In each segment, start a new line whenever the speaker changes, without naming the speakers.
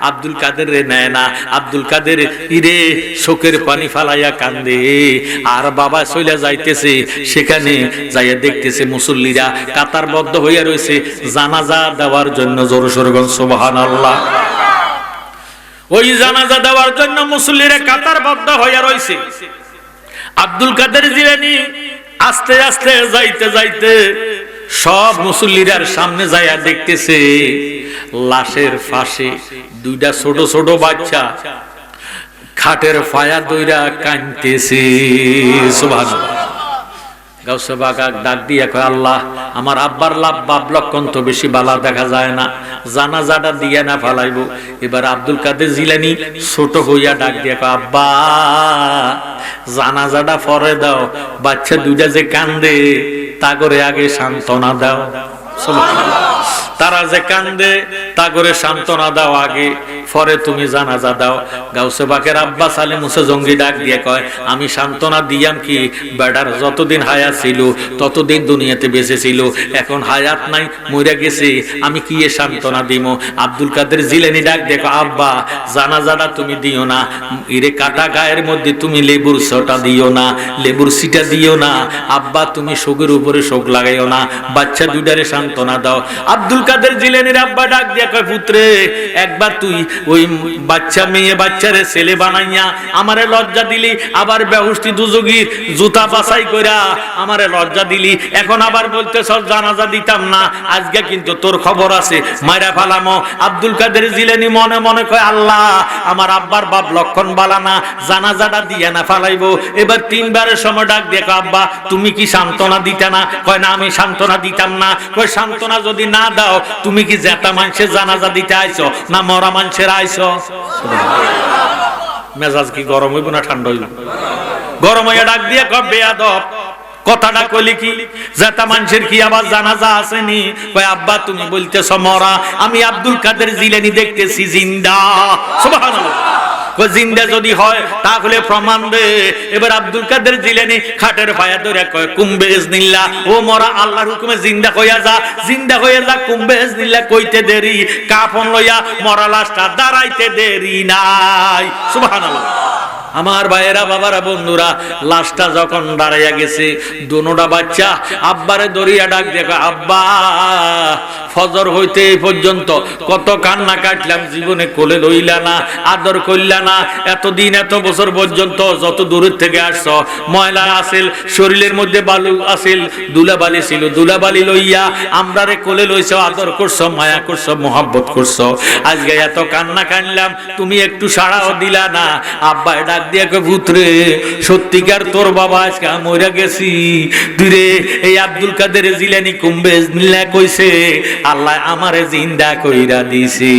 আব্দুল কাদের রে নেয় না। আব্দুল কাদের ইরে শোকের পানি ফালাইয়া কান্দে। আর বাবা চলে যাইতেছে, সেখানে যাইয়া দেখতেছে মুসল্লিরা কাতারবদ্ধ হইয়া রয়েছে জানাজা দেওয়ার জন্য। জোরে সোরে বলেন সুবহানাল্লাহ। ওই জানাজা দেওয়ার জন্য মুসল্লিরা কাতারবদ্ধ হইয়া রয়েছে। আব্দুল কাদের জিলানী আস্তে আস্তে যাইতে যাইতে সব মুসল্লিরার সামনে যাইয়া দেখতেছে লাশের পাশে দুইটা ছোট ছোট বাচ্চা খাটের ফায়া দইরা কাঁদতেছে। সুবহানাল্লাহ। গাউসে বাগা ডাক দিয়া কয়, আল্লাহ, আমার আব্বার লাভ বাপ লক্ষণ তো বেশি বালা দেখা যায় না, জানাজাটা দিয়া না ফালাইবো। এবার আব্দুল কাদের জিলানী ছোট হইয়া ডাক দিয়া কয়, আব্বা, জানাজাটা পরে দাও, বাচ্চা দুইটা যে কান্দে তা করে আগে সান্ত্বনা দাও। তারা যে কান্দে তা করে সান্ত্বনা দাও আগে, পরে তুমি জানাজা দাও। গাউসে বাকের আব্বা সালে মুসা জঙ্গি ডাক দিয়ে কয়, আমি সান্ত্বনা দিয়াম কি, বেটার যতদিন হায়াত ছিল ততদিন দুনিয়াতে বেঁচে ছিল, এখন হায়াত নাই, মরে গেছে, আমি কি এ সান্ত্বনা দিব। আব্দুল কাদের জিলানী ডাক দেখো, আব্বা, জানাজাটা তুমি দিও না, ইরে কাটা গায়ের মধ্যে তুমি লেবুর ছটা দিও না, লেবুর সিটা দিও না, আব্বা তুমি শোকের উপরে শোক লাগাইও না, বাচ্চা দুইটারে সান্ত্বনা দাও। আব্দুল কাদের জিলানীর আব্বা ডাক দিয়া কয়, পুত্রে, একবার তুই ওই বাচ্চা মেয়ে বাচ্চারে ছেলে বানাইয়া আমারে লজ্জা দিলি, আবার বেহুশতি দুজুগির জুতা বাছাই কইরা আমারে লজ্জা দিলি, এখন আবার বলতেছ জানাজা দিতাম না, আজকে কিন্তু তোর খবর আছে, মাইরা ফালামো। আব্দুল কাদের জিলানী মনে মনে কয়, আল্লাহ, আমার আব্বার বাপ লক্ষণ বালানা, জানাজাটা দিয়ে না ফালাইবো। এবার তিনবারের সময় ডাক দিয়ে কয়, আব্বা, তুমি কি সান্ত্বনা দিতা না? কয়, না, আমি সান্ত্বনা দিতাম না। কয়, সান্ত্বনা যদি না দাও, তুমি কি জেতা মানুষের জানাজা দিতে আইছো না মরা মানুষের আইছো? মেজাজ কি গরম হইব না ঠান্ডা হইব? গরম হইয়া ডাক দিয়ে কয়, বেয়াদব, কথাটা কইলি কি, জেতা মানুষের কি আবার জানাজা আসেনি? কয়, আব্বা, তুমি বলতেছ মরা, আমি আব্দুল কাদের জিলানী দেখতেছি জিন্দা। সুবহানাল্লাহ। জিন্দা যদি হয় তাহলে প্রমাণ দে। এবার আব্দুল কাদের জিলানী খাটের পায়া ধরে কয়, কুম্বে ইজনিল্লাহ, ও মরা, আল্লাহর হুকুমে জিন্দা হইয়া যা, জিন্দা হইয়া যা, কুম্বে ইজনিল্লাহ কইতে দেরি, কাফন লইয়া মরা লাশটা দাঁড়াইতে দেরি নাই। সুবহানাল্লাহ। আমার ভাইয়েরা, বাবারা, বন্ধুরা, লাশটা যখন দাঁড়াইয়া গেছে, দুনোটা বাচ্চা আব্বারে দরিয়া ডাক দেখো, আব্বা, ফজর হইতে এই পর্যন্ত কত কান্না কাটলাম, জীবনে কোলে লইলা না, আদর করলা না, এতদিন এত বছর পর্যন্ত যত দূরের থেকে আসছ, ময়লা আসিল, শরীরের মধ্যে বালু আসিল, দুলাবালি ছিল, দুলাবালি লইয়া আমরারে কোলে লইছ, আদর করছো, মায়া করছো, মোহাব্বত করছো, আজকে এত কান্না কানলাম, তুমি একটু সাড়াও দিলা না। আব্বা ডাক দিয়ে কয়, পুত্রে, সত্যিকার তোর বাবা আজকে মরে গেছি, তুই এই আব্দুল কাদের জিলানী কুম্বে ইজনিল্লাহ কইছে, আল্লাহ আমারে জিন্দা কইরা দিছি।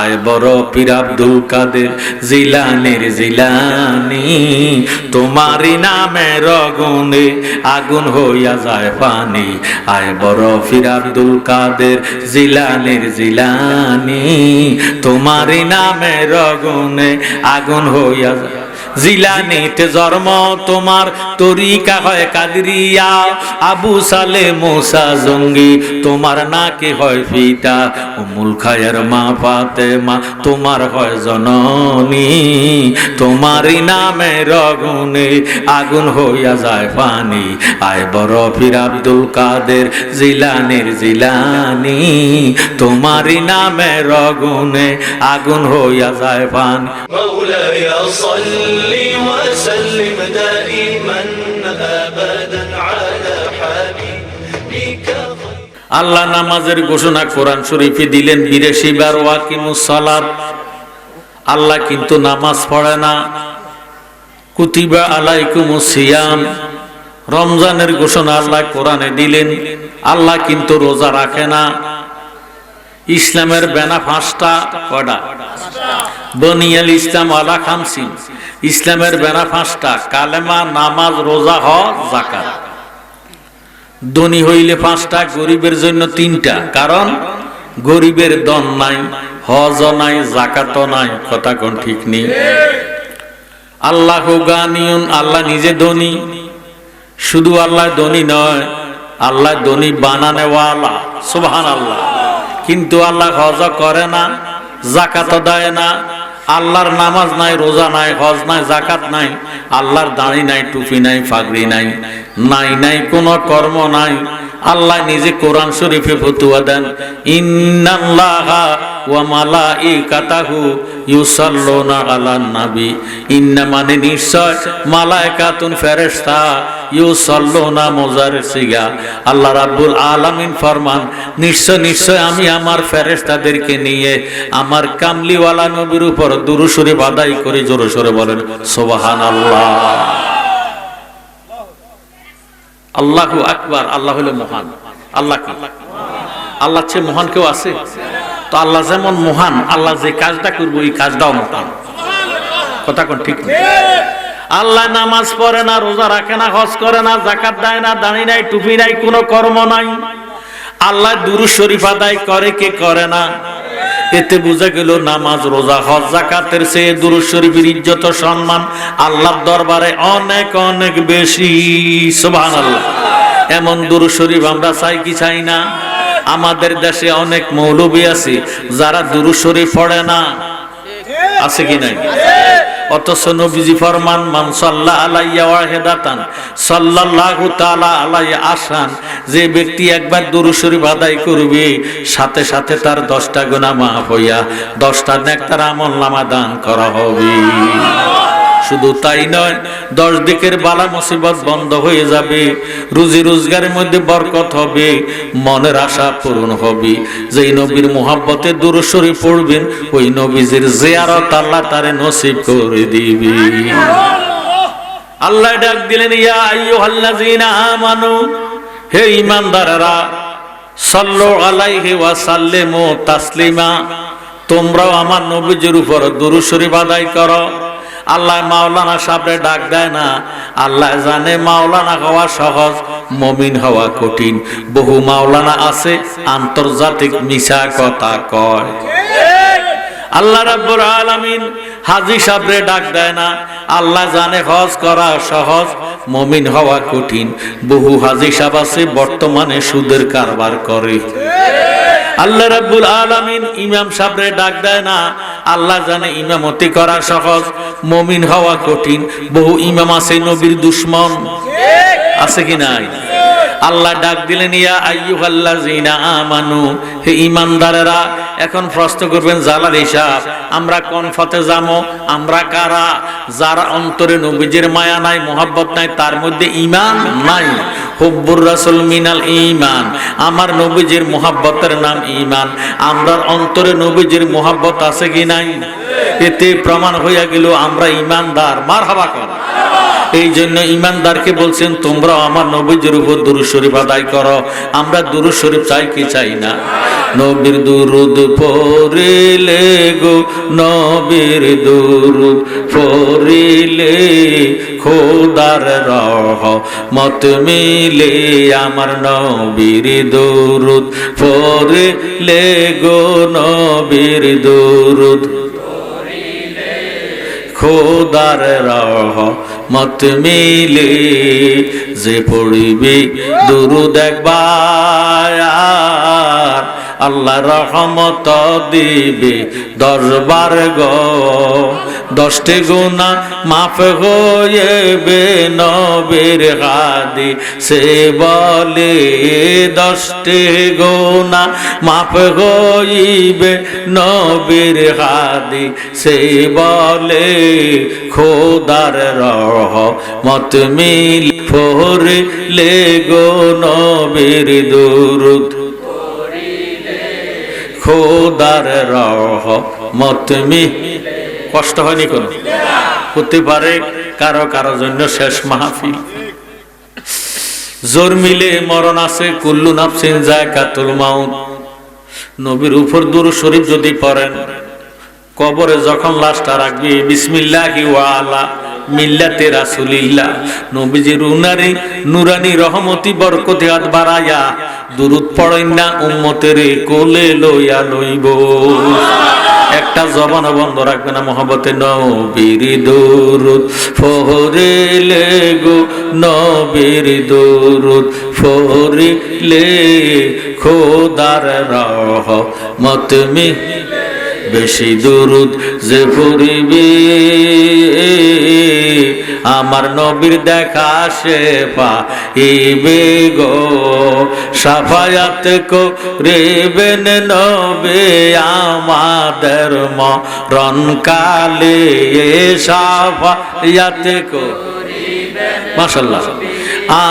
আয় বড় পীর আব্দুল কাদের জিলানীর জিলানী, তোমারই নামের আগুনে আগুন হইয়া যায় পানি। আয় বড় পীর আব্দুল কাদের জিলানীর জিলানী, তোমারই নামের আগুনে আগুন হইয়া যায়। জিলানীতে জন্ম তোমার, তরিকা হয় কাদরিয়া, আবু সালে মুসা জঙ্গি তোমার নাকি হয় পিতা, উম্মুল খায়ের মা ফাতেমা তোমার হয় জননী, তোমারই নামের আগুনে আগুন হইয়া যায় পানি। আয় বড় পীর আব্দুল কাদের জিলানীর জিলানী, তোমারই নামের আগুনে আগুন হইয়া যায় পানি।
مولاي صل وسلم دائما ابدا على حبيبك।
আল্লাহ নামাজের ঘোষণা কোরআন শরীফে দিলেন 82 বার, ওয়াকিমুস সালাত। আল্লাহ কিন্তু নামাজ পড়ে না। কুতিবা আলাইকুমুস সিয়াম, রমজানের ঘোষণা আল্লাহ কোরআনে দিলেন। আল্লাহ কিন্তু রোজা রাখে না। ইসলামের বেনা 5টা, কয়টা? বনিয়াল ইসলাম আলা খামসিন, ইসলামের বেনা 5টা, কালেমা, নামাজ, রোজা, হজ, যাকাত। ধনী হইলে 5টা, গরিবের জন্য 3টা, কারণ গরিবের দন নাই, হজ নাই, যাকাত নাই। কথা কোন ঠিক নেই? আল্লাহু গানিয়ুন, আল্লাহ নিজে ধনী। শুধু আল্লাহ ধনী নয়, আল্লাহ ধনী বানানেওয়ালা। সুবহানাল্লাহ। কিন্তু আল্লাহ হজ করে না, যাকাত দেয় না, আল্লাহর নামাজ নাই, রোজা নাই, হজ নাই, যাকাত নাই, আল্লাহর দাড়ি নাই, টুপি নাই, পাগড়ি নাই, নাই কোনো কর্ম নাই। আল্লাহ নিজে কোরআন শরীফে ফতোয়া দেন, ইন্নাল্লাহা ওয়া মালাইকাতাহু ইউসাল্লুনা আলান নবী। ইন্না মানে নিশ্চয়, মালাইকাতুন ফেরেশতা, ইউসাল্লুনা মুজার সিগা। আল্লাহ রাব্বুল আলামিন ফরমান, নিশ্চয় আমি আমার ফেরেশতাদেরকে নিয়ে আমার কামলিওয়ালা নবীর উপর দুরূদ শরীফ আদায় করি। জোরে সোরে বলেন সুবহানাল্লাহ। আল্লাহু আকবার। আল্লাহ হলো মহান। আল্লাহ কি? আল্লাহ চেয়ে মহান কেউ আছে? তো আল্লাহ যেমন মহান, আল্লাহ যে কাজটা করবো এই কাজটাও মহান। কথা কোন ঠিক? আল্লাহ নামাজ পড়ে না, রোজা রাখে না, হজ করে না, যাকাত দেয় না, দাড়ি নাই, টুপি নাই, কোনো কর্ম নাই। আল্লাহ দুরূদ শরীফ আদায় করে কে করে না? এতে বোঝা গেল নামাজ, রোজা, হজ, যাকাতের চেয়ে দুরূদ শরীফের ইজ্জত সম্মান আল্লাহর দরবারে অনেক অনেক বেশি। সুবহানাল্লাহ। এমন দুরূদ শরীফ আমরা চাই কি চাই না? আমাদের দেশে অনেক মৌলবী আছে যারা দুরূদ শরীফ পড়ে না, আছে কি নাই? অথচ নবীজি ফরমান, মান সাল্লা আলাইয়া ওয়াহিদাতান সাল্লাল্লাহু তাআলা আলাইহি আশরান। যে ব্যক্তি একবার দুরূদ শরীফ আদায় করবে, সাথে সাথে তার 10টা গুনাহ মাফ হইয়া 10টা নেককার আমলনামা দান করা হবে। শুধু তাই নয়, 10 দিকের বালা মুসিবত বন্ধ হয়ে যাবে, রুজি রোজগারের মধ্যে বরকত হবে, মনের আশা পূরণ হবে। যেই নবীর মুহাব্বতে দুরূদ শরীফ পড়বেন, ওই নবীজির জিয়ারত আল্লাহ তারে নসিব করে দিবে। আল্লাহ ডাক দিলেন, ইয়া আইয়ুহাল্লাযীনা আমানু, হে ঈমানদাররা, সাল্লু আলাইহি ওয়া সাল্লিমু তাসলিমা, তোমরাও আমার নবীজির উপর দুরূদ শরীফ আদায় করো। আল্লাহ মাওলানা সাহেবরে ডাক দেয় না, আল্লাহ জানে মাওলানা হওয়া সহজ, মুমিন হওয়া কঠিন। বহু মাওলানা আছে আন্তর্জাতিক মিছা কথা কয়। আল্লাহ রাব্বুল আলামিন হাজী সাহেবরে ডাক দেয় না, আল্লাহ জানে হজ করা সহজ, মুমিন হওয়া কঠিন। বহু হাজী সাহেব আছে বর্তমানে সুদের কারবার করে। আল্লাহ রাব্বুল আলামিন ইমাম সাহেবরে ডাক দেয় না, আল্লাহ জানে ইমামতি করা সহজ, মুমিন হওয়া কঠিন। বহু ইমাম আছে নবীর দুশমন, আছে কি নাই? আল্লাহ ডাক দিলেন, ইয়া আইয়ুহাল্লাযীনা আমানু, হে ঈমানদারেরা। এখন প্রশ্ন করবেন, জালালী সাহেব, আমরা কোন পথে যাবো? আমরা কারা? যারা অন্তরে নবীজির মায়া নাই, মোহাব্বত নাই, তার মধ্যে ঈমান নাই। হুব্বুর রাসূল মিনাল ঈমান, আমার নবীজির মোহাব্বতের নাম ঈমান। আমরা অন্তরে নবীজির মোহাব্বত আছে কি নাই? এতে প্রমাণ হইয়া গেল আমরা ঈমানদার। মারহাবা কর। এই জন্য ঈমানদারকে বলছেন, তোমরা আমার নবীজির উপর দুরূদ শরীফ আদায় করো। আমরা দুরূদ শরীফ চাই কি চাই না? নবীর দুরূদ পড়িলে গো, নবীর দুরূদ পড়িলে খোদার রহমত মিলে। আমার নবীর দুরূদ পড়িলে গো, নবীর দুরূদ খোদার রহমত মিলে। যে পড়িবি দুরূদ একবার, আল্লাহ রহমত দিবে 10 বার গো। 10টি গুনাহ মাফ হইবে নবীর হাদিসে বলে। 10টি গুনাহ মাফ হইবে নবীর হাদিসে বলে। খোদার রহমত মিলে পড়িলে গো, নবীর দুরূদ খোদার রহমত মিলে। কষ্ট হয়নি কোন? হতে পারে কারো কারো জন্য শেষ মাহফিল। জোর মিলে মরণ আছে, কুল্লু নাফসিন যায়কাতুল মাউত। নবীর উপর দুরূদ শরীফ যদি পড়েন, কবরে যখন লাশটা রাখবি, বিসমিল্লাহি ওয়া আলা মিল্লাতে রাসূলিল্লাহ, নবীজির নুরানি রহমতি বরকতে হাত বাড়ায়া দুরূদ পড়েন না, উম্মতের কোলে লইয়া লইব। একটা জবান বন্ধ রাখবে না, মহব্বতে নবীর দুরূদ পড়িলে গো, নবীর দুরূদ পড়িলে খোদার রহমত মিলে। বেশি দুরুদ যে পড়িবে আমার নবীর দেখা সে পাইবে গো শাফায়াত করিবেন নবী আমাদের মরণ কালে শাফায়াত করিবেন মাশাআল্লাহ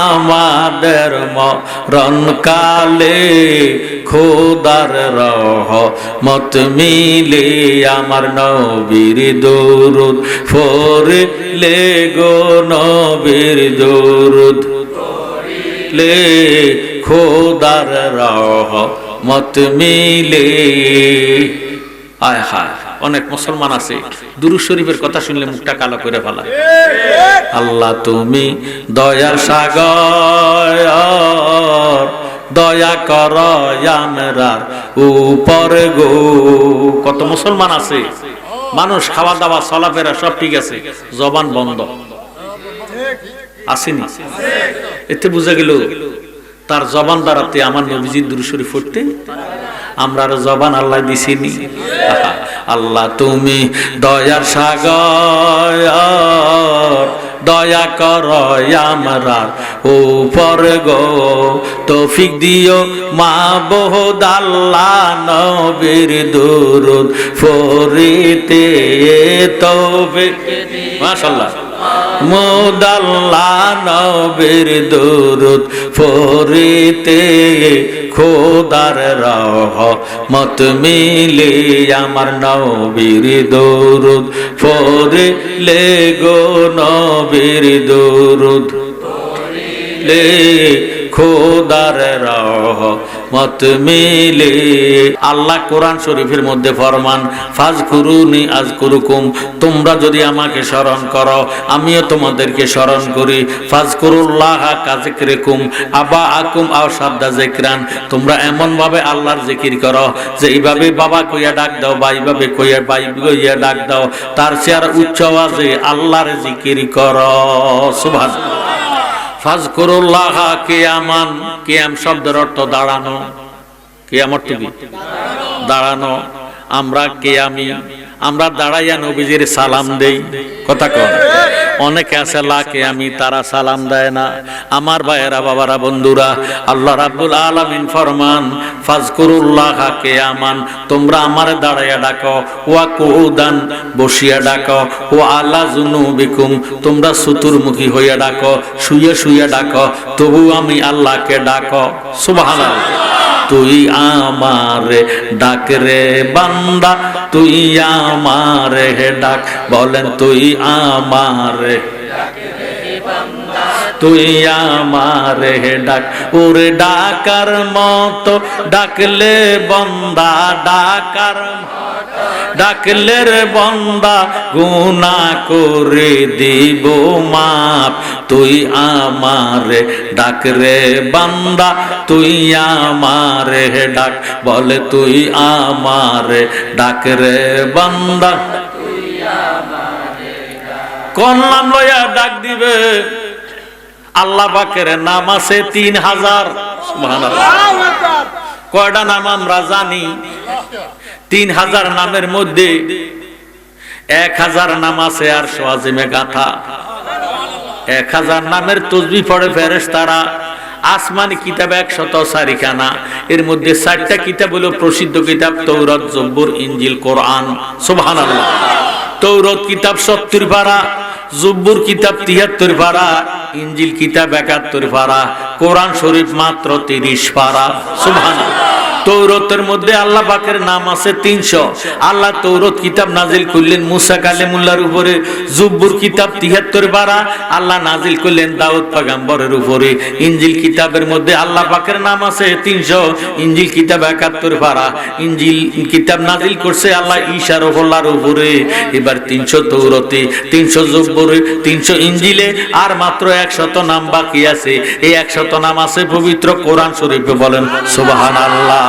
আমাদের মরণ কালে খোদার রহমত মিলে আমার নবীর দরুদ পড়লে গো নবীর দরুদ পড়লে খোদার রহমত মিলে আয় হায় অনেক মুসলমান আছে দুরূদ শরীফের কথা শুনলে মুখটা কালো করে ফেলা আল্লাহ তুমি দয়ার সাগর দয়া কর আমরার উপর গো কত মুসলমান আছে মানুষ খাওয়া দাওয়া চলাফেরা সব ঠিক আছে জবান বন্ধ আসেনি এতে বোঝা গেল তার জবান দ্বারাতে আমার নবীজির দুরূদ শরীফ পড়তে আমরা জবান আল্লাহ দিছিনি আল্লাহ তুমি দয়ার সাগর দয়া কর আমরার উপর গো তৌফিক দিও মাবুদ আল্লাহ নবীর দুরূদ পড়িতে তৌফিক মাশাআল্লাহ মাবুদ আল্লাহ নবীর দুরূদ পড়িতে খোদার রহমত মিলে আমার নবীর দরুদ পড়লে গো নবীর দরুদ পড়লে খোদার রহমত মিলে আল্লাহ কোরআন শরীফের মধ্যে ফরমান ফাজকুরুনি আযকুরুকুম তোমরা যদি আমাকে স্মরণ করো আমিও তোমাদেরকে স্মরণ করি ফাজকুরুল্লাহ কাযিকরিকুম আবাআকুম আও শাদ্দা যিকরান তোমরা এমন ভাবে আল্লাহর জিকির করো যে এইভাবে বাবা কইয়া ডাক দাও বা এইভাবে কইয়া বাই কইয়া ডাক দাও তার চেয়ে আর উচ্চ আওয়াজে আল্লাহর জিকির করো সুবহানাল্লাহ ফাজকুরুল্লাহ কিয়ামান কিয়াম শব্দের অর্থ দাঁড়ানো কিয়াম অর্থ কি দাঁড়ানো আমরা কিয়ামি আমরা দাঁড়াইয়া নবীজির সালাম দেই কথা কন অনেকে আছে লা কিয়ামি তারা সালাম দেয় না আমার ভাইয়েরা বাবারা বন্ধুরা আল্লাহ রাব্বুল আলামিন ফরমান ফাজকুরুল্লাহ কিয়ামান তোমরা আমারে দাঁড়াইয়া ডাকো ওয়া কুউদান বসিয়া ডাকো ওয়া আলা জুনুবিকুম তোমরা সুতুরমুখী হইয়া ডাকো শুয়ে শুয়ে ডাকো তবু আমি আল্লাহকে ডাকো সুবহানাল্লাহ তুই আমারে ডাক রে বান্দা তুই আমারে ডাক বলেন তুই আমারে তুই আমারে ডাক ওরে ডাকার মতো ডাকলে বন্দা ডাকার ডাকলে রে বন্দা গুনাহ করে দিব মাপ তুই আমারে ডাক রে বান্দা তুই আমারে ডাক বলে তুই আমারে ডাক রে বান্দা কোন নাম লইয়া ডাক দিবে আল্লাহ পাকের নাম আছে 3000 সুবহানাল্লাহ কয়টা নাম আমরা জানি 3000 নামের মধ্যে 1000 নাম আছে আর সোয়াজিমে গাথা 1000 নামের তাসবিহ পড়ে ফেরেশতারা আসমানি কিতাব 104 খানা এর মধ্যে 4টা কিতাব হলো প্রসিদ্ধ কিতাব তাওরাত জবুর ইনজিল কোরআন সুবহানাল্লাহ তাওরাত কিতাব 70 পারা জবুর কিতাব 73 পারা ইনজিল কিতাব 71 পারা কোরআন শরীফ মাত্র 30 পারা সুবহানাল্লাহ তৌরাতের মধ্যে আল্লাহ পাকের নাম আছে 300 আল্লাহ তৌরাত কিতাব নাজিল করলেন মুসা কালিমুল্লাহর উপরে জবুর কিতাব 73 পারা আল্লাহ নাজিল করলেন দাউদ পয়গম্বরের উপরে ইনজিল কিতাবের মধ্যে আল্লাহ পাকের নাম আছে 300 ইনজিল কিতাব 71 পারা ইনজিল কিতাব নাজিল করছে আল্লাহ ঈসা রুহুল্লাহর উপরে এবার 300 তৌরাতে 300 জবুরে 300 ইনজিলে আর মাত্র 100 নাম বাকি আছে এই 100 নাম আছে পবিত্র কোরআন শরীফে বলেন সুবহানাল্লাহ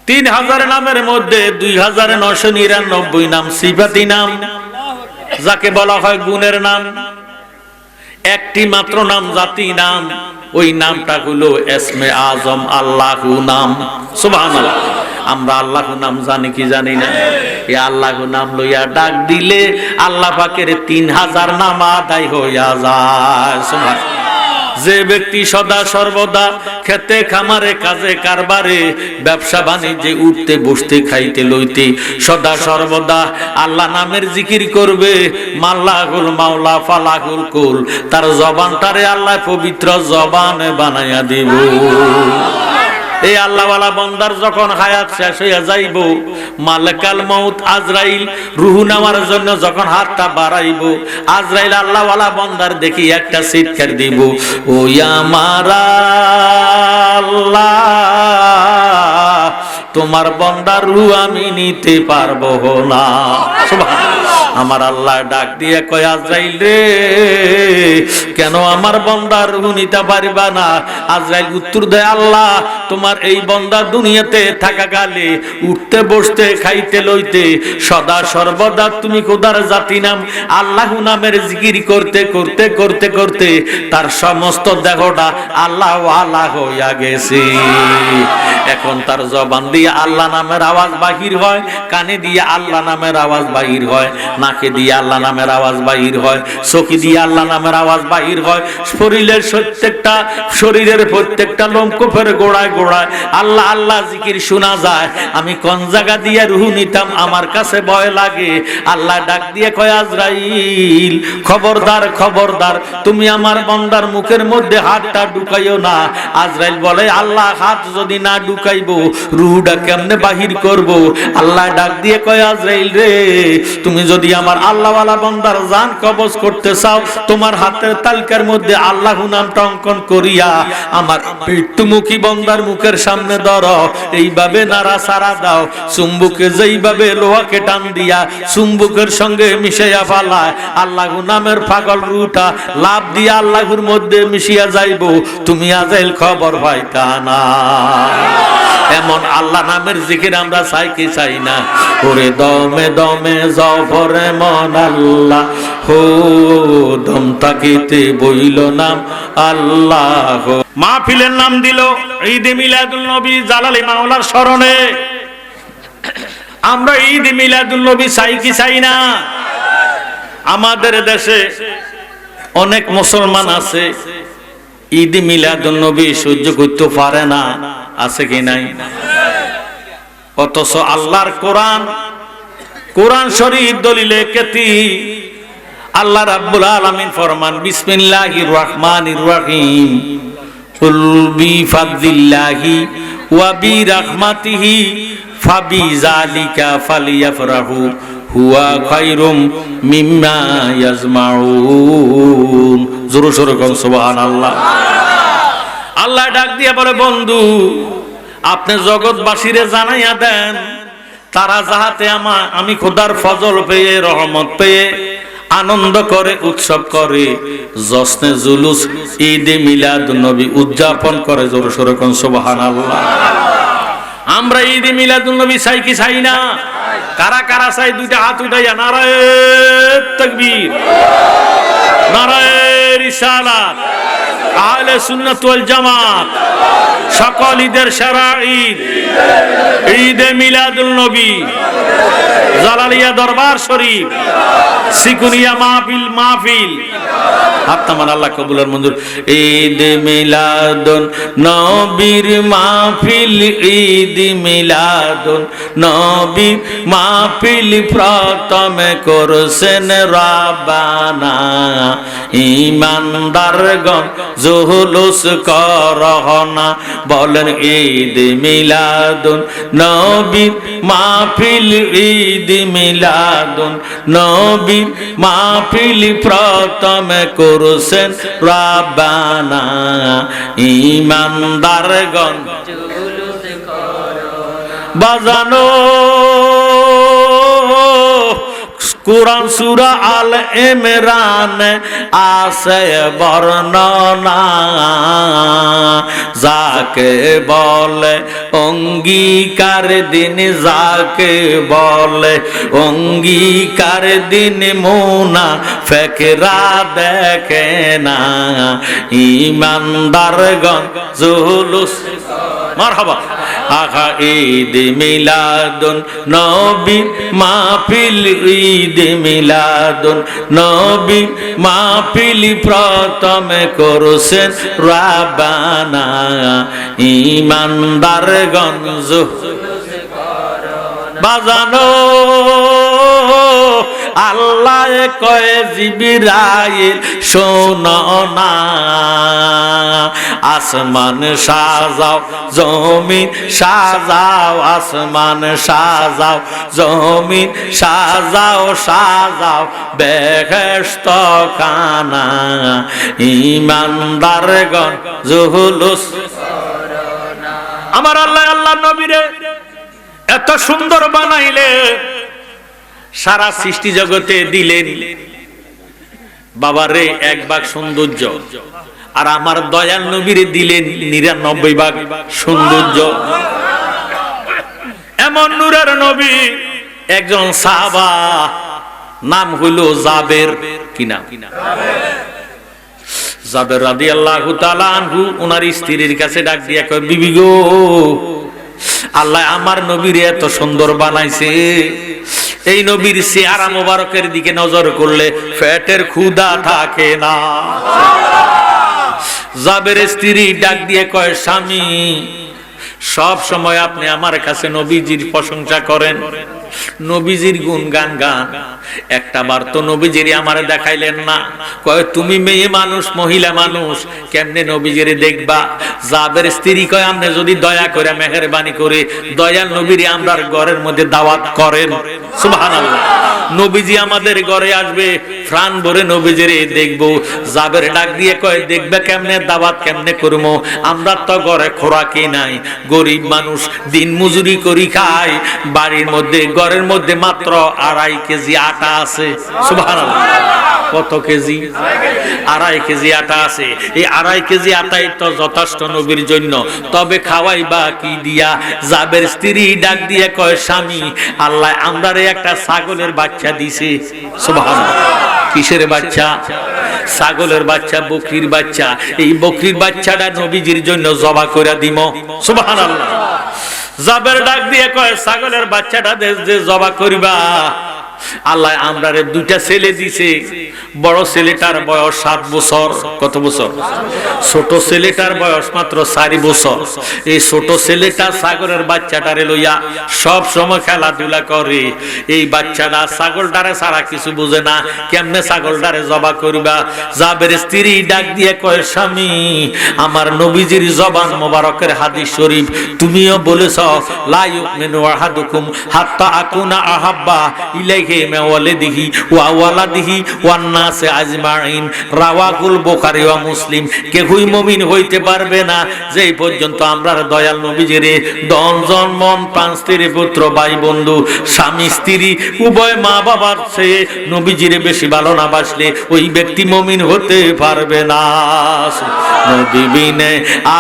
3000 নামের মধ্যে 2999 নাম সিফাতি নাম যাকে বলা হয় গুণের নাম একটি মাত্র নাম জাতি নাম ওই নামটা হলো ইসমে আজম, আল্লাহু নাম। সুবহানাল্লাহ। আমরা আল্লাহু নাম জানি কি জানি না? এই আল্লাহু নাম লইয়া ডাক দিলে আল্লাহ পাকের 3000 নাম আদায় হইয়া যায়। সুবহানাল্লাহ। যে ব্যক্তি সদা সর্বদা খেতে খামারে কাজে কারবারে ব্যবসা বাণিজ্যে উঠতে বসতে খাইতে লইতে সদা সর্বদা আল্লাহ নামের জিকির করবে, মাল্লাহুল মাওলা ফালাহুল কুল, তার জবানটারে আল্লাহ পবিত্র জবান বানাইয়া দিব। এই আল্লাহওয়ালা বান্দার যখন হায়াত শেষ হইয়া যাইব, মালাকাল মউত আজরাইল রূহ নেওয়ার জন্য যখন হাতটা বাড়াইব, আজরাইল আল্লাহওয়ালা বান্দার দেখি একটা চিৎকার দিব, ও আমার আল্লাহ, তোমার বান্দার রূহ আমি নিতে পারবো না। সুবহানাল্লাহ। আমার আল্লাহ ডাক দিয়ে কয়, আজরাইল রে, কেন আমার বান্দার রূহ নিতে পারবা না? আজরাইল উত্তর দেয়, আল্লাহ, তোমার এই বান্দা দুনিয়াতে থাকা কালে উঠতে বসতে খাইতে লইতে সদা সর্বদা তুমি খোদার জাতি নাম আল্লাহু নামের জিকির করতে করতে করতে করতে তার সমস্ত দেহটা আল্লাহ ওয়ালা হইয়া গেছে। এখন তার জবান দিয়ে আল্লাহ নামের আওয়াজ বাহির হয়, কানে দিয়ে আল্লাহ নামের আওয়াজ বাহির হয়, নাকে দিয়ে আল্লাহ নামের আওয়াজ বাহির হয়, চোখে দিয়ে আল্লাহ নামের আওয়াজ বাহির হয়, শরীরের প্রত্যেকটা লোমকূপের গোড়ায় গোড়ায় আল্লাহ আল্লাহ জিকির শোনা যায়। আমি কোন জায়গা দিয়ে রূহ নিতাম আমার কাছে ভয় লাগে। আল্লাহ ডাক দিয়ে কয়, আজরাইল, খবরদার খবরদার, তুমি আমার বান্দার মুখের মধ্যে হাতটা ঢুকাইও না। আজরাইল বলে, আল্লাহ, হাত যদি না ঢুকাইবো রূহটা কেমনে বাহির করব? আল্লাহ ডাক দিয়ে কয়, আজরাইল রে, তুমি যদি আমার আল্লাহওয়ালা বান্দার জান কবজ করতে চাও, তোমার হাতের তালিকার মধ্যে আল্লাহু নামটা অঙ্কন করিয়া আমার মৃত্যুমুখী বান্দার মুখের সামনে ধরো, এইভাবে নাড়া সারা দাও, চুম্বুকে যেইভাবে লোহাকে টান দিয়া চুম্বুকের সঙ্গে মিশাইয়া ফালায় আল্লাহু নামের পাগল রূহটা লাভ দিয়া আল্লাহর মধ্যে মিশিয়া যাইব, তুমি আজরাইল খবর পাইতা না। এমন আল্লাহ নামের জিকির আমরা চাই কি চাই না? ওরে দমে দমে জফরে মন আল্লাহ, হো দম তাকিতে বইল নাম আল্লাহ। মাহফিলের নাম দিল ঈদে মিলাদুল নবী জালালি মাওলার স্মরণে। আমরা ঈদ মিলাদুল নবী চাই কি চাই না? আমাদের দেশে অনেক মুসলমান আছে ঈদ মিলাদুল নবী সহ্য করতে পারে না, আছে কি নাই? অথচ আল্লাহর কোরআন শরীফ দলিলে কেতি আল্লাহ রাব্বুল আলামিন ফরমান, বিসমিল্লাহির রহমানির রহিম, কুল বিফাদলিল্লাহি ওয়া বিরাহমাতিহি ফাবিযালিকা ফালিয়াফরাহু হুয়া খায়রুম মিম্মা ইয়াজমাউন। জোরে জোরে কোন সুবহানাল্লাহ। আল্লাহ ডাক দিয়ে বলে, বন্ধু, আপনি জগৎবাসীরে জানাইয়া দেন, তারা যাহাতে আমি খোদার ফজল পেয়ে রহমত পেয়ে আনন্দ করে উৎসব করে জশ্নে জুলুস ঈদে মিলাদুন নবী উদযাপন করে। জোরে সোরে কোন সুবহানাল্লাহ। আমরা ঈদে মিলাদুন নবী চাই কি চাই না? কারা কারা চাই? দুইটা হাত উঠাইয়া নারায়ে তাকবীর, নারায়ে রিসালাত, আহলে সুন্নাত ওয়াল জামাত, সকল ঈদের সেরা ঈদ ঈদে মিলাদুল নবী, জালালিয়া দরবার শরীফ, সিকুনিয়া মাহফিল। আপনার আল্লাহ কবুলের মঞ্জুর। ঈদ মিলাদুন নবীর মাহফিল, ঈদ মিলাদুন নবীর মাহফিল প্রথমে করছেন রাব্বানা, ঈমানদারগণ জুলুস করহনা, বলেন ঈদ মিলাদুন নবীর মাহফিল, ঈদ মিলাদুন নবীর মাহফিল প্রথমে করছেন রাব্বানা, ঈমানদারগণ বাজানো কুরআন সূরা আল ইমরান আছে বর্ণনা, যাকে বলে অঙ্গীকার দিন, যাকে বলে অঙ্গীকার দিন মুনাফিকরা দেখে না, ঈমানদারগণ জুলুস মারহাবা। আহা ঈদ মিলাদুন নবী মাহফিল, ঈদ মিলাদুন নবী মাহফিল প্রথমে করছেন রাব্বানা, ঈমানদারগণ বাজানো। আল্লাহ কয়ে জিবরাইল শোনো না, আসমান সাজাও জমিন সাজাও, আসমান সাজাও জমিন সাজাও, সাজাও বেহেশত খানা, ঈমানদারগণ জুলুস। আমার আল্লাহ আল্লাহ নবীরে এত সুন্দর বানাইলে, সারা সৃষ্টি জগতে দিলেন বাবারে 1 ভাগ সৌন্দর্য, আর আমার দয়াল নবীরে দিলেন 99 ভাগ সৌন্দর্য। এমন নূরের নবী একজন সাহাবা, নাম হইল জাবের। কি নাম? জাবের রাদিয়াল্লাহু তাআলা আনহু ওনার স্ত্রীর কাছে ডাক দিয়া কয়, বিবি গো, আল্লাহ আমার নবীরে এত সুন্দর বানাইছে, এই নবীর চেহারা মোবারকের দিকে নজর করলে পেটের ক্ষুধা থাকে না। জাবের স্ত্রী ডাক দিয়ে কয়, স্বামী, সব সময় আপনি আমার কাছে নবীজির প্রশংসা করেন, নবীজির গুণগান গান, একটা বার তো নবীজিরে আমারে দেখাইলেন না। কয়, তুমি মেয়ে মানুষ, মহিলা মানুষ, কেমনে নবীজিরে দেখবা? জাবের স্ত্রী কয়, আপনি যদি দয়া করে মেহেরবানি করে দয়াল নবীরে আমরার ঘরের মধ্যে দাওয়াত করেন, সুবহানাল্লাহ, নবীজি আমাদের ঘরে আসবে, প্রাণ ভরে নবীজিরে দেখবো। জাবের ডাক দিয়ে কয়, দেখবে কেমনে, দাওয়াত কেমনে করবো? আমরা তো ঘরে খোরাকি নাই, গরিব মানুষ, দিন মজুরি করি খাই, বাড়ির মধ্যে ঘরের মধ্যে মাত্র 2.5 কেজি আটা আছে। সুবহানাল্লাহ, কত কেজি? 2.5 কেজি আটা আছে। এই 2.5 কেজি আটাই তো যথেষ্ট নবীর জন্য, তবে খাওয়াইবা কি দিয়া? জাবের স্ত্রী ডাক দিয়ে কয়, স্বামী, আল্লাহ আমরারে একটা ছাগলের বাচ্চা দিছে। সুবহানাল্লাহ, কিসের বাচ্চা? ছাগলের বাচ্চা, বকরির বাচ্চা। এই বকরির বাচ্চাটা নবীজির জন্য জবা করে দিব। সুবহানাল্লাহ। জাবের ডাক দিয়ে কয়, ছাগলের বাচ্চাটা যে জবা করিবা, আল্লাহ আমরারে 2টা ছেলে দিছে। বড় ছেলেটার বয়স 7 বছর। কত বছর? ছোট ছেলেটার বয়স মাত্র 4 বছর। এই ছোট ছেলেটা ছাগলের বাচ্চাটারে লইয়া সব সময় খেলাধুলা করে। এই বাচ্চাটা ছাগলটারে ছাড়া কিছু বুঝে না, কেমনে ছাগলটারে জবা করিবা? জাবের স্ত্রী ডাক দিয়ে কয়, স্বামী, আমার নবীজির জবান মোবারকের হাদিস শরীফ তুমিও বলেছ, লা ইউমিনু আহাদুকুম হাত্তা আকুনা আহাব্বা ইলাইহি মিন ওয়ালিদিহি ওয়া ওয়ালাদিহি ওয়ান নাসি আজমাইন, রাওয়াহুল বুখারী ওয়া মুসলিম। কেহই মুমিন হইতে পারবে না যেই পর্যন্ত আমরার দয়াল নবীজিরে ধন জন্মন, 5 স্ত্রী, পুত্র, ভাই বন্ধু, স্বামী স্ত্রী উভয় মা বাবার চেয়ে নবীজিরে বেশি ভালো না বাসলে ওই ব্যক্তি মুমিন হতে পারবে না। নবী বিনে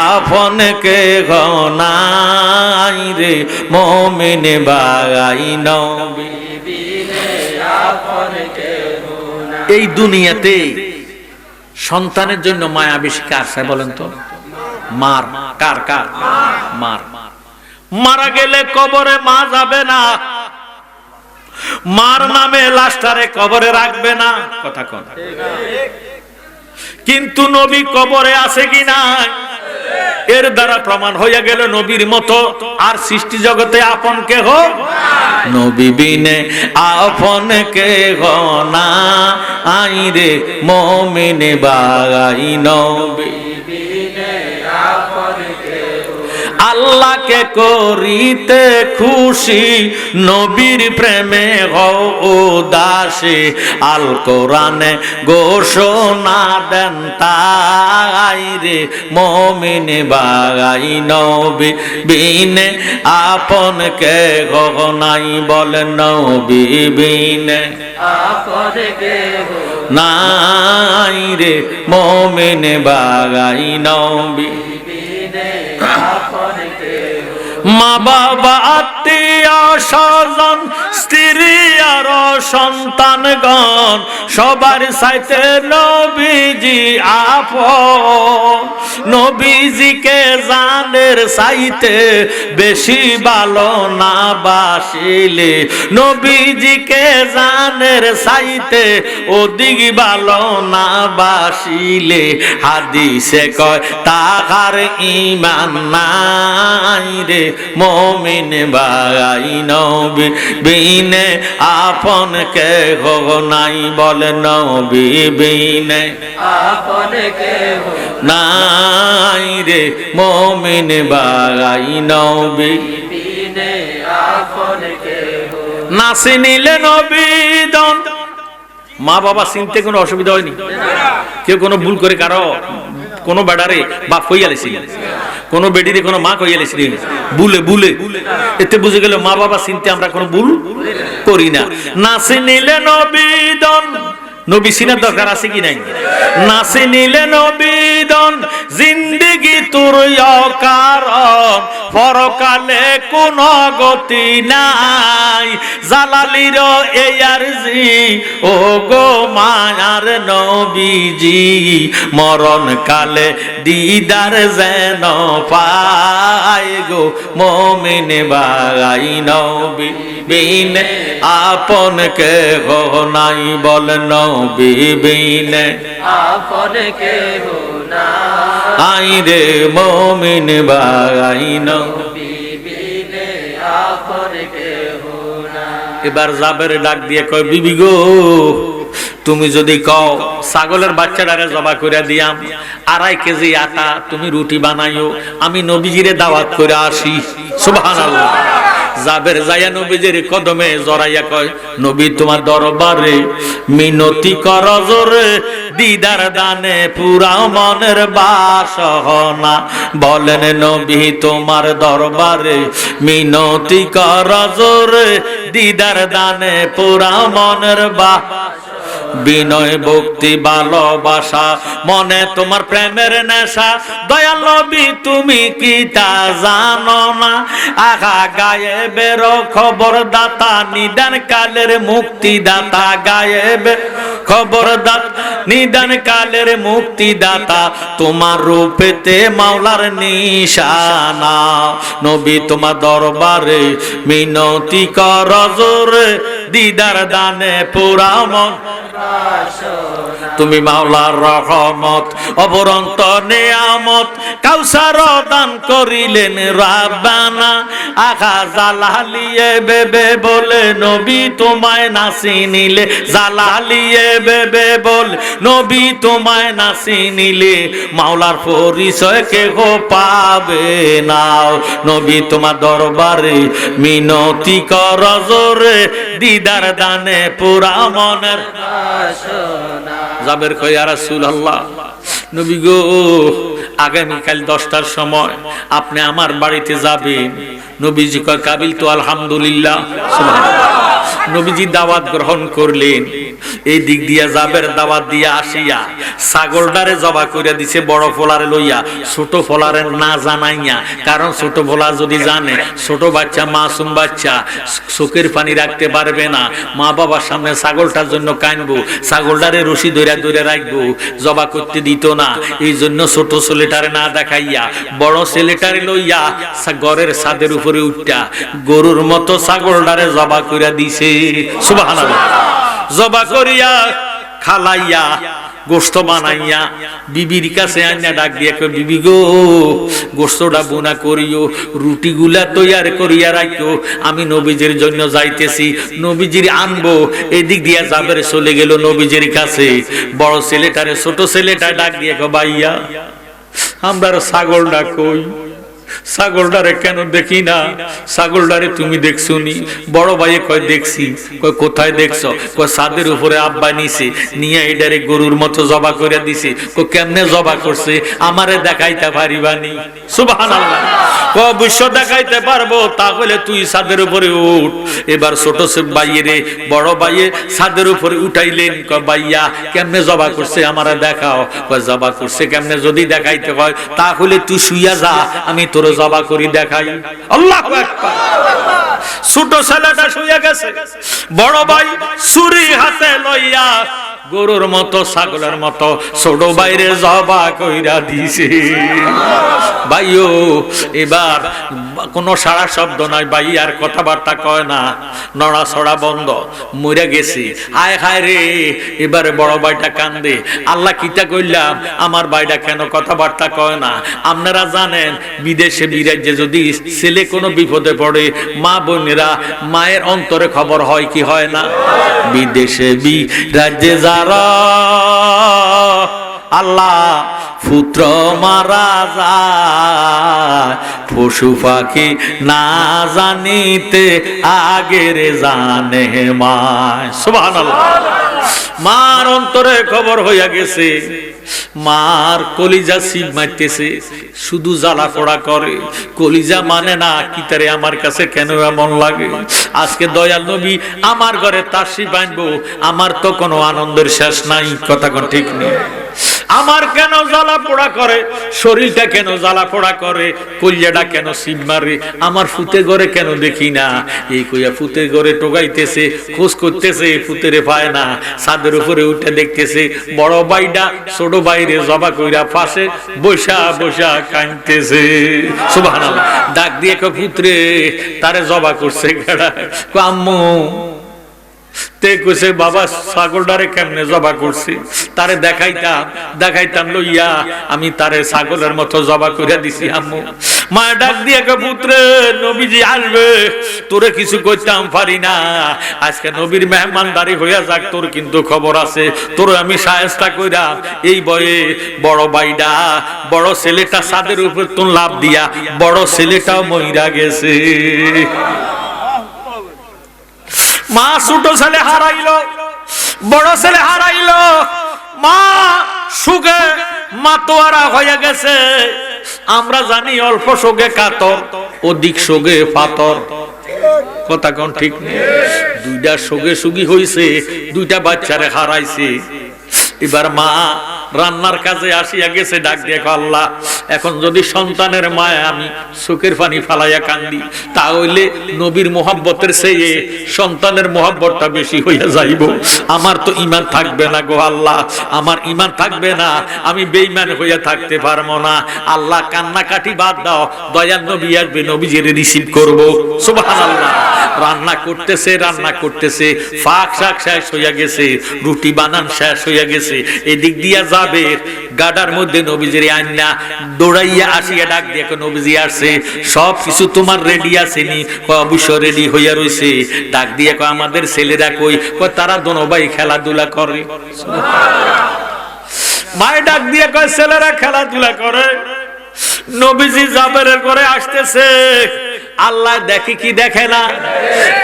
আপন কে নাই রে মুমিন ভাই, নবী বিনে আপন কে নাই। এই দুনিয়াতে সন্তানের জন্য মায়া বেশি কার চাই বলেন তো? মার। কার? কার? মার। মারা গেলে কবরে মা যাবে না, মার নামে লাশটারে কবরে রাখবে না। কথা কোন? কিন্তু নবী কবরে আছে কি না, এর দ্বারা প্রমাণ হইয়া গেল নবীর মতো আর সৃষ্টি জগতে আপন কেহ নবী বিনে আপন কেহ নাই রে মুমিন ভাই, নবী বিনে আপন কেহ। আল্লাহকে করিতে খুশি, নবীর প্রেমে হও উদাসী। আল কোরআনে ঘোষণা দেন তাই রে মুমিন ভাই, নবী বিনে আপন কে নাই, বলেন নবী বিনে
আপন কেহ
নাই রে মুমিন ভাই, নবী
বিনে আপন কেহ
মা বাবা আত্মীয় স্বজন স্ত্রী আর সন্তানগণ সবার সাথে নবীজি আপন। নবীজিকে জানের চাইতে বেশি ভালো না বাসিলে, নবীজিকে জানের চাইতে অধিক ভালো না বাসিলে, হাদিসে কয় তাহার ঈমান নাই রে মুমিন ভাই, নবী বিনে আপন কেহ নাই, বলে নবী বিনে
আপন কেহ
নাই রে মুমিন ভাই, নবী
বিনে আপন কেহ
না চিনিলে নবী দন। মা বাবা চিনতে কোনো অসুবিধা হয়নি? কেউ কোনো ভুল করে কারো কোনো বেড়ারে বাপ হইয়ালেছিল, কোনো বেডিরে কোনো মা কইয়ালেছিল, বুলে বুলে এতে বুঝে গেল মা বাবা চিনতে আমরা কোনো ভুল করি না। না চিনিলে নবী দন, নবী চিনার দরকার আছে কি নাই? না চিনিলে নবী দন জিন্দেগি তোর কারণ, পরকালে কোন গতি নাই। জালালির এই আরজি ও গো মায়ার নবীজি, মরণ কালে দিদার যেন পায় গো মুমিন ভাই, নবী বিনে আপন কেহ নাই, বল নবী বিনে
আপন কেহ
আই রে মুমিন ভাই, নবী
বিনে আপন কেহ
এবার জাবের ডাক দিয়ে কয় বিবি গো, তুমি যদি কও ছাগলের বাচ্চাটারে জবা করে দিয়াম, 2.5 কেজি আটা তুমি রুটি বানাইও, আমি নবীজিরে দাওয়াত করে আসি। সুবহানাল্লাহ। জাবের যাইয়া নবীজির কদমে জড়াইয়া কয় নবী তোমার দরবারে মিনতি কর জোরে, দিদার দানে পুরা মনের বাসনা। বলেন নবী তোমার দরবারে মিনতি কর জোরে, দিদার দানে পুরা মনের বাসনা। বিনয় ভক্তি ভালোবাসা মনে তোমার প্রেমের নেশা, দয়াল নবী তুমি কি তা জানো না? আহা গায়েবের খবর দাতা, নিদান কালের মুক্তি দাতা, গায়েবের খবর দাতা, নিদান কালের মুক্তি দাতা, তোমার রূপেতে মাওলার নিশানা। নবী তোমার দরবারে মিনতি কর জোরে, দিদার দানে পুরা মন। তুমি মাওলার রহমত অবরন্ত নিয়ামত, কাউসার দান করিলেন রাব্বানা। আখা জালালিয়ে বেবে বলে নবী তোমায় নাসি নিলে, জালালিয়ে বেবে বলে নবী তোমায় নাসি নিলে, মাওলার পরিচয় কেহ পাবে না। নবী তোমার দরবারে মিনতি কর জোরে, দিদার দানে পুরা মনের
বাসনা।
জাবের কয় ইয়া রাসূলুল্লাহ, নবী গো আগামীকাল 10টার সময় আপনি আমার বাড়িতে যাবেন। নবীজি কয় কাবিল তো আলহামদুলিল্লাহ। সুবহানাল্লাহ। নবীজি দাওয়াত গ্রহণ করলেন। এই দিক দিয়া জাবের দাওয়াত দিয়া আসিয়া ছাগলটারে জবা কইরা দিছে বড় ফলারে লইয়া, ছোট ফলারে না জানাইয়া। কারণ ছোট ফলা যদি জানে, ছোট বাচ্চা মাসুম বাচ্চা চোখের পানি রাখতে পারবে না, মা বাবার সামনে ছাগলটার জন্য কাঁদবো, ছাগলটারে রশি ধইরা ধইরা রাখবো, জবা করতে দিত না। এই জন্য ছোট ছেলেটারে না দেখাইয়া বড় ছেলেটারে লইয়া ঘরের ছাদের উপরে উঠা গরুর মতো ছাগলটারে জবা কইরা দিছে। সুবহানাল্লাহ। জবা করিয়া খালাইয়া গোস্ত বানাইয়া বিবির কাছে আইনা ডাক দিয়া কই বিবি গো, গোস্তটা বোনা করিও, রুটি গুলা তৈয়ার করিয়া রাখিও, আমি নবীজির জন্য যাইতেছি, নবীজির আনবো। এদিক দিয়া জাবের চলে গেল নবীজির কাছে। বড় ছেলেটারে ছোট ছেলেটা ডাক দিয়া কই ভাইয়া, আমরা ছাগলটা কই? ছাগলটারে কেন দেখি না? ছাগলটারে তুমি দেখছো নি? বড় ভাইয়ে কয় দেখছি। কয় কোথায় দেখছো? কয় ছাদের উপরে আব্বা নিছে, নিয়ে এটারে গরুর মতো জবা করে দিছে। কয় কেমনে জবা করছে? আমারে দেখাইতে পারিবানি? সুবহানাল্লাহ। কয় অবশ্য দেখাইতে পারবো, তাহলে তুই ছাদের উপরে উঠ। এবার ছোট ভাইয়েরে বড় ভাইয়ে ছাদের উপরে উঠাইলেন। কয় ভাইয়া কেমনে জবা করছে আমারে দেখাও। কয় জবা করছে কেমনে যদি দেখাইতে হয়, তাহলে তুই শুইয়া যা, আমি তোর জবা করি দেখাই। আল্লাহু আকবার। ছোট ছেলেটা শুইয়া গেছে, বড় ভাই ছুরি হাতে লইয়া গরুর মতো ছাগলের মতো ছোট বাইরে জবা কইরা দিছে। ভাইও এবার কোনো সারা শব্দ নাই, ভাই আর কথাবার্তা কয় না, নড়াছড়া বন্ধ, মরে গেছে। হায় হায় রে, এবারে বড় ভাইটা কান্দে, আল্লাহ কিটা কইলাম, আমার ভাইটা কেন কথাবার্তা কয় না? আপনারা জানেন বিদেশে বিরাজ্যে যদি ছেলে কোনো বিপদে পড়ে, মা বোনেরা মায়ের অন্তরে খবর হয় কি হয় না? বিদেশে বিরাজ্যে যারা আল্লাহ পুত্র মারা যায়, পশু পাখি না জানিতে আগের জানে মায়। সুবহানাল্লাহ। মার অন্তরে খবর হইয়া গেছে, মার কলিজা সিব মারতেছে, শুধু জ্বালা পোড়া করে, কলিজা মানে না কিতারে আমার কাছে কেন এমন লাগে। আজকে দয়াল নবী আমার ঘরে তাশরিফ আনবো, আমার তো কোনো আনন্দের শেষ নাই। কথা কোন ঠিক নেই। আমার কেন জ্বালা পোড়া করে, শরীরটা কেন জ্বালা পোড়া করে, কলিজাটা কেন সিব মারে, আমার ফুতের ঘরে কেন দেখি না? এই কইয়া ফুতের ঘরে টোকাইতেছে, খোঁজ করতেছে, ফুতেরে পায় না। ছাদের উপরে উঠে দেখতেছে বড় ভাইটা ছোট ভাইরে জবা কইরা পাশে বসা বসা কাঁদতেছে। সুবহানাল্লাহ। ডাক দিয়ে কয় পুত্রে, তারে জবা করছে কেডা? কয় আম্মু। তে কইছে বাবা ছাগলটারে কেমনে জবা করছি? তারে দেখাইতাম লইয়া আমি তারে ছাগলের মতো জবা করে দিছি আম্মু। মা ডাক দিয়ে কয় পুত্রে, নবীজি আসবে, তোরে কিছু কইতাম পারি না, আজকে নবীর মেহমানদারি হইয়া যাক, তোর কিন্তু খবর আছে, তোর আমি সাহেস্তা কইরা এই বয়ে বড় ভাইডা বড় ছেলেটা ছাদের উপর তুন লাভ দিয়া বড় ছেলেটাও মইরা গেছে। মা ছোট ছেলে হারাইলো, বড় ছেলে হারাইলো, মা সুখে মাতোয়ারা হয়ে গেছে। আমরা জানি অল্প শোকে কাতর, অধিক শোকে পাতর। কথা কোন ঠিক নেই। দুইটা শোকে সুগি হইছে, দুইটা বাচ্চারে হারাইছে। এবার মা রান্নার কাজে আসিয়া গেছে, ডাক দিয়ে আল্লাহ, এখন যদি সন্তানের মায়া আমি চোখের পানি ফালাইয়া কান্দি, তাহলে নবীর মোহাব্বতের চেয়ে সন্তানের মোহাব্বতটা বেশি হইয়া যাইব। আমার তো ঈমান থাকবে না গো আল্লাহ, আমার ঈমান থাকবে না, আমি বেঈমান হইয়া থাকতে পারবো না। আল্লাহ কান্নাকাটি বাদ দাও, দয়াল নবী আসবে, নবীজির রিসিভ করব। সুবহানাল্লাহ। রান্না করতেছে, ফাঁক শাক শেষ হইয়া গেছে, রুটি বানান শেষ হইয়া গেছে। এদিক দিয়া যাবে গাডার মধ্যে নবীজির আন্না দৌড়াইয়া আসিয়া ডাক দিয়ে নবীজি আসছে, সব কিছু তোমার রেডি আছে নি? অবশ্য রেডি হইয়া রইছে। ডাক দিয়ে আমাদের ছেলেরা কই? তারা দোনো ভাই খেলাধুলা করে। মায়ের ডাক দিয়ে কয় ছেলেরা খেলাধুলা করে। নবীজি জাবেরের ঘরে আসতেছে, আল্লাহ দেখে কি দেখে না?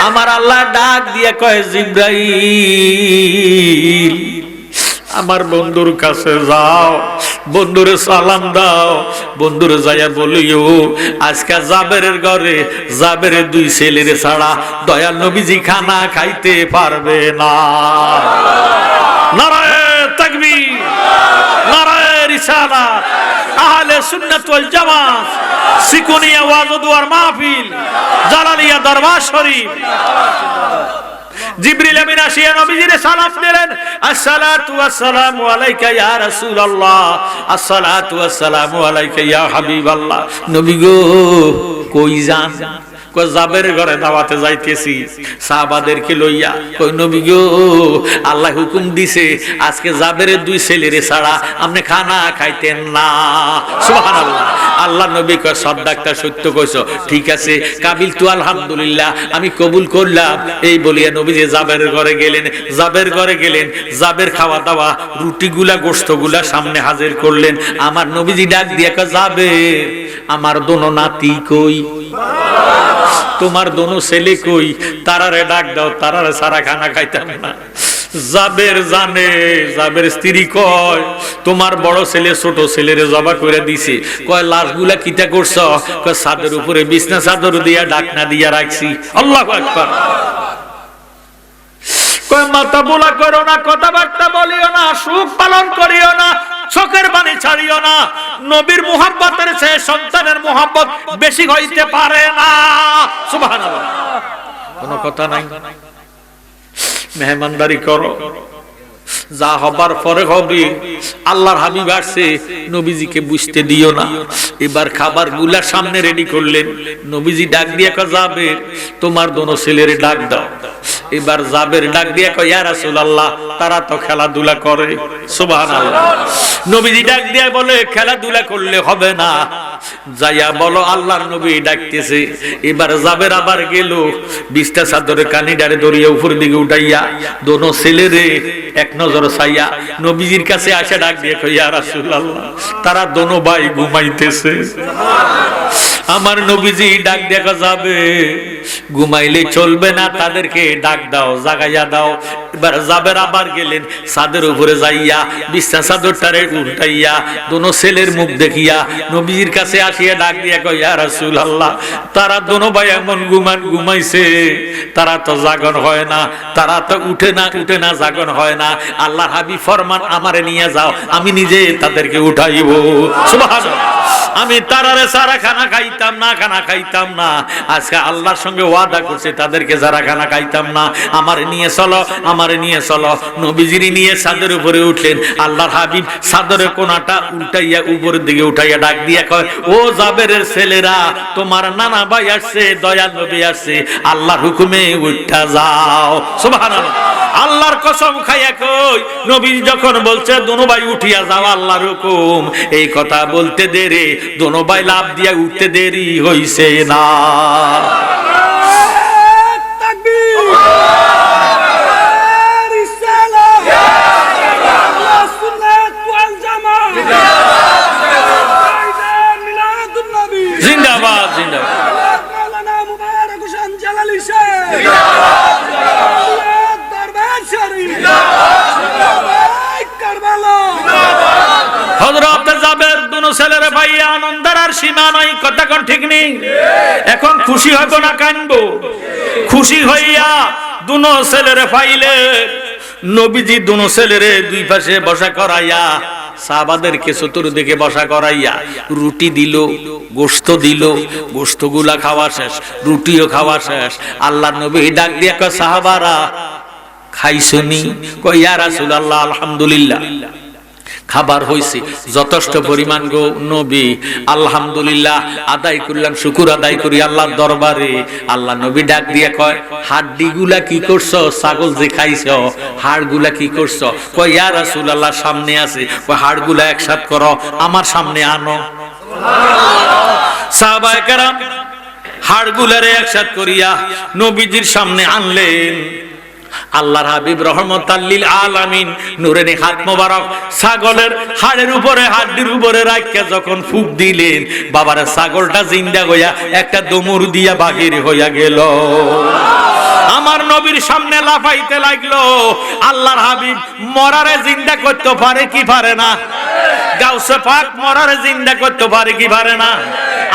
আমার আল্লাহ ডাক দিয়ে কয় জিবরাইল, আমার বন্ধুর কাছে যাও, বন্ধুরে সালাম দাও, বন্ধুরে যাইয়া বলিও আজকে জাবেরের ঘরে জাবেরের দুই ছেলেরে ছাড়া দয়াল নবীজি খানা খাইতে পারবে না। নারায়ে তাকবীর, নারায়ে রিসালাত, আহলে সুন্নাত ওয়াল জামাত, সিকুনিয়া ওয়াজদুয়ার মাহফিল, জালালিয়া দরবার শরীফ। জিবরিল আমিন আসিয়া নবীজির সালাম দিলেন, আসসালাতু ওয়াসসালামু আলাইকা ইয়া রাসূলুল্লাহ, আসসালাতু ওয়াসসালামু আলাইকা ইয়া হাবিবাল্লাহ। নবী গো কই যান? কয় জাবের ঘরে দাওয়াতে যাইতেছি সাহাবাদেরকে লইয়া। কই নবী গো, আল্লাহ হুকুম দিছে আজকে জাবেরের 2 ছেলেরে ছাড়া আপনি খানা খাইতেন না। সুবহানাল্লাহ। আল্লাহ নবী কয় সদ্দাকটা সত্য কইছো, ঠিক আছে কাবিল তু আলহামদুলিল্লাহ, আমি কবুল করলাম। এই বলিয়া নবী যে জাবেরের ঘরে গেলেন, জাবের ঘরে গেলেন, জাবের খাওয়া দাওয়া রুটিগুলা গোশতগুলা সামনে হাজির করলেন। আমার নবীজি ডাক দিয়া কয় জাবের, আমার দোনো নাতি কই, তোমার দোনো ছেলে কই, তারারে ডাক দাও, তারারে সারা খানা খাইতাম না। জাবের জানে, জাবের স্ত্রী কয় তোমার বড় ছেলে ছোট ছেলেরে জবা করে দিছে। কয় লাশগুলা কিটা করছ? কয় ছাদের উপরে বিছনা চাদর দিয়া ঢাকনা দিয়া রাখছি। আল্লাহু আকবার। কয় মাথা বোলা করো না, কথাবার্তা বলিও না, সুখ পালন করিও না, চোখের পানি ছাড়িও না। নবীর মুহাব্বতের চেয়ে সন্তানের মুহাব্বত বেশি হইতে পারে না। সুবহানাল্লাহ। কোনো কথা নাই, মেহমানদারি করো, যা হবার পরে হবে। আল্লাহর হাবিব আসছে, নবীজিকে বুঝতে দিও না। এবার খাবার গুলা সামনে রেডি করলেন। নবীজি ডাক দিয়া কয় জাবের, তোমার দোনো ছেলেরে ডাক দাও। এবার জাবের ডাক দিয়া কয় ইয়া রাসূলুল্লাহ, তারা তো খেলাধুলা করে। সুবহানাল্লাহ। নবীজি ডাক দিয়া বলে খেলাধুলা করলে হবে না, যাইয়া বলো আল্লাহর নবী ডাকতেছে। এবার জাবের আবার গেল, বিছটা চাদরে কানিডারে দড়িয়া উপর দিকে উঠাইয়া দোনো ছেলেরে এক নজর চাইয়া নবীজির কাছে আসে ডাক দিয়ে কই ইয়া রাসূলুল্লাহ, তারা দোনো ভাই ঘুমাইতেছে। আমার নবীজি ডাক দেখা যাবে, ঘুমাইলে চলবে না, তাদেরকে ডাক দাও, জাগাইয়া দাও। এবার জাবের আবার গেলেন, ছাদের উপরে যাইয়া বিছনা চাদরটারে উল্টাইয়া দোনো ছেলের মুখ দেখিয়া নবীজির কাছে আসিয়া ডাক দিয়া কই ইয়া রাসূলুল্লাহ, তারা দোনো ভাই এমন ঘুমাইছে, তারা তো জাগন হয় না, তারা তো উঠে না জাগন হয় না। আল্লাহর হাবিব ফরমান আমারে নিয়ে যাও, আমি নিজে তাদেরকে উঠাইব। সুবহানাল্লাহ। আমি তারারে সারা খানা খাইতাম না। আজকে আল্লাহর সঙ্গে ওয়াদা করছে তাদেরকে যারা খানা খাইতাম না, আমারে নিয়ে চলো। নবীজিরি নিয়ে ছাদের উপরে উঠলেন। আল্লাহর হাবিব ছাদরের কোনাটা উল্টাইয়া উপরের দিকে উঠাইয়া ডাক দিয়া কয় ও জাবেরের ছেলেরা, তোমার নানা ভাই আসছে, দয়াল নবী আসছে, আল্লাহর হুকুমে উঠা যাও। সুবহানাল্লাহ। আল্লাহর কসম খাইয়া কই, নবী যখন বলছে দোনো ভাই উঠিয়া যাও, আল্লাহর হুকুম, এই কথা বলতে দেরি, দোনো ভাই লাভ দিয়া উঠতে দেরি হইছে না। জিন্দাবাদ জিন্দাবাদ। হযরত জাবের দুনো ছেলেরে পাইয়া আনন্দের আর সীমা নাই। কথা কোন ঠিক নেই। এখন খুশি হইব না কাঁদব? খুশি হইয়া দুনো ছেলেরে পাইলে নবীজি দুনো ছেলেরে দুই পাশে বসা করাইয়া সাহাবাদেরকে চতুর্দিকে বসা করাইয়া রুটি দিল, গোশত দিল, গোশতগুলা খাওয়া শেষ, রুটিও খাওয়া শেষ। আল্লাহর নবী ডাক দিয়া কয় সাহাবারা খাইছনি? কয় ইয়া রাসূলুল্লাহ আলহামদুলিল্লাহ, খাবার হইছে যথেষ্ট পরিমাণ গো নবী, আলহামদুলিল্লাহ আদায় করলাম, শুকর আদায় করি আল্লাহর দরবারে। আল্লাহ নবী ডাক দিয়ে কয় হাড্ডিগুলা কি করছো? ছাগল যে খাইছো হাড়গুলা কি করছো? কয় ইয়া রাসূলুল্লাহ সামনে আছে। কয় হাড়গুলা একসাথ করো, আমার সামনে আনো। সাহাবায়ে কেরাম হাড়গুলারে একসাথ করিয়া নবীজির সামনে আনলেন। আল্লাহর হাবিব রহমাতাল লিল আলামিন নূরানি হাত মোবারক ছাগলের হাড়ের উপরে, হাড়ির উপরে রাখিয়া যখন ফুক দিলেন, বাবার ছাগলটা জিন্দা হইয়া একটা দমুর দিয়া বাহির হইয়া গেল। আমার নবীর সামনে লাফাইতে লাগলো। আল্লাহর হাবিব মরারে জিন্দা করতে পারে কি পারে না? গাউসে পাক মরারে জিন্দা করতে পারে কি পারে না?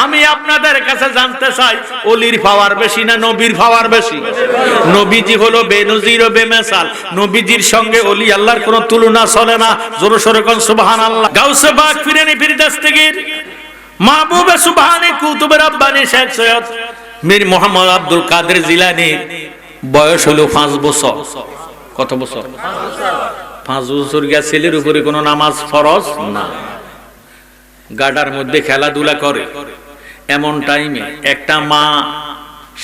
আমি আপনাদের কাছে জানতে চাই, ওলির পাওয়ার বেশি না নবীর পাওয়ার বেশি? নবীজি হলো বেনজির ও বেমিসাল। নবীজির সঙ্গে ওলি আল্লাহর কোনো তুলনা চলে না। জোরে সোরে কোন সুবহানাল্লাহ। গাউসে পাক ফিরেনি ফিরদাস্তিগীর মাহবুবে সুবহানি কুতুবে রব্বানি শেখ সৈয়দ মীর মোহাম্মদ আব্দুল কাদের জিলানী বয়স হলো 5 বছর। কত বছর? 5 বছর। গিয়া ছেলের উপরে কোনো নামাজ ফরজ না, গাডার মধ্যে খেলাধুলা করে। এমন টাইমে একটা মা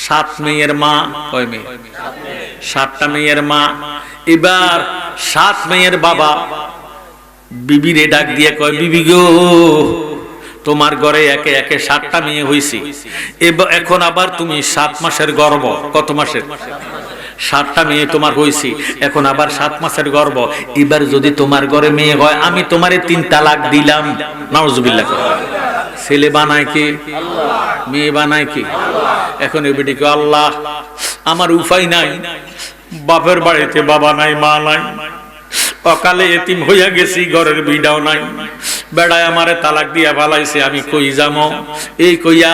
7 মেয়ের মা, কয় মেয়ে? 7টা মেয়ের মা। এবার 7 মেয়ের বাবা বিবিরে ডাক দিয়ে কয়, বিবি গো, তোমার ঘরে একে একে 7টা মেয়ে হইছে, এখন আবার তুমি 7 মাসের গর্ভ। কত মাসের? 7টা মেয়ে তোমার হইছে, এখন আবার 7 মাসের গর্ভ। এবার যদি তোমার ঘরে মেয়ে হয়, আমি তোমারে 3 তালাক দিলাম। নাউজুবিল্লাহ। ছেলে বানায় কে? মেয়ে বানায় কে? এখন এই বেটিকে, আল্লাহ আমার উপায় নাই, বাপের বাড়িতে বাবা নাই, মা নাই, অকালে এতিম হইয়া গেছি, ঘরের বিড়াও নাই, বেড়ায় আমারে তালাক দিয়া ফালাইছে, আমি কই যামো? এই কইয়া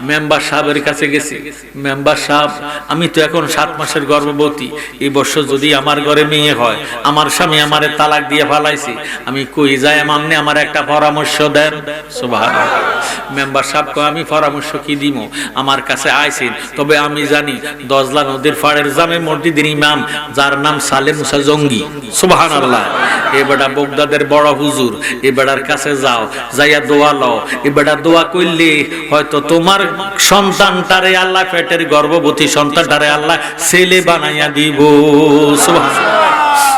মেম্বার সাহেবের কাছে গেছি। মেম্বার সাহেব, আমি তো এখন 7 মাসের গর্ভবতী, এই বছর যদি আমার ঘরে মেয়ে হয়, আমার স্বামী আমারে তালাক দিয়ে ফালাইছে, আমি কই যাই? আমনে আমার একটা পরামর্শ দেন। সুবহানাল্লাহ। মেম্বার সাহেব কয়, আমি পরামর্শ কি দিব? আমার কাছে আইছেন, তবে আমি জানি দজলা নদীর পাড়ের জামে মসজিদের ইমাম, যার নাম সালেম মুসা জঙ্গি। সুবহানাল্লাহ। এ বেটা বগদাদের বড় হুজুর, এ বেটার কাছে যাও, যাইয়া দোয়া লও। এ বেটা দোয়া করলে হয়তো তোমার সন্তানটারে আল্লাহ, পেটের গর্ভবতী সন্তানটারে আল্লাহ ছেলে বানাইয়া দিব। সুবহানাল্লাহ।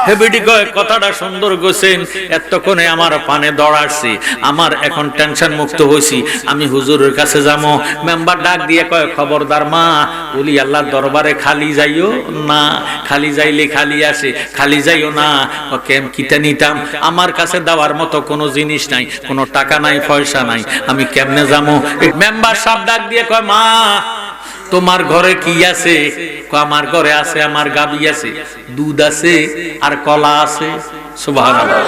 হে বেটি কয়, কথাটা সুন্দর গোছেন, এতক্ষণে আমার পানে দৌড়াচ্ছি, আমার এখন টেনশন মুক্ত হইছি, আমি হুজুরের কাছে যাবো। মেম্বার ডাক দিয়ে কয়, খবরদার মা, বলি আল্লাহর দরবারে খালি যাইও না, খালি যাইলে খালি আসে, খালি যাইও না। কেম কিটা নিতাম, আমার কাছে দেওয়ার মতো কোনো জিনিস নাই, কোনো টাকা নাই, পয়সা নাই, আমি কেমনে যাবো? মেম্বার সব ডাক দিয়ে কয়, মা তোমার ঘরে কি আছে? আমার ঘরে আছে, আমার গাবি আছে, দুধ আছে আর কলা আছে। সুবহানাল্লাহ।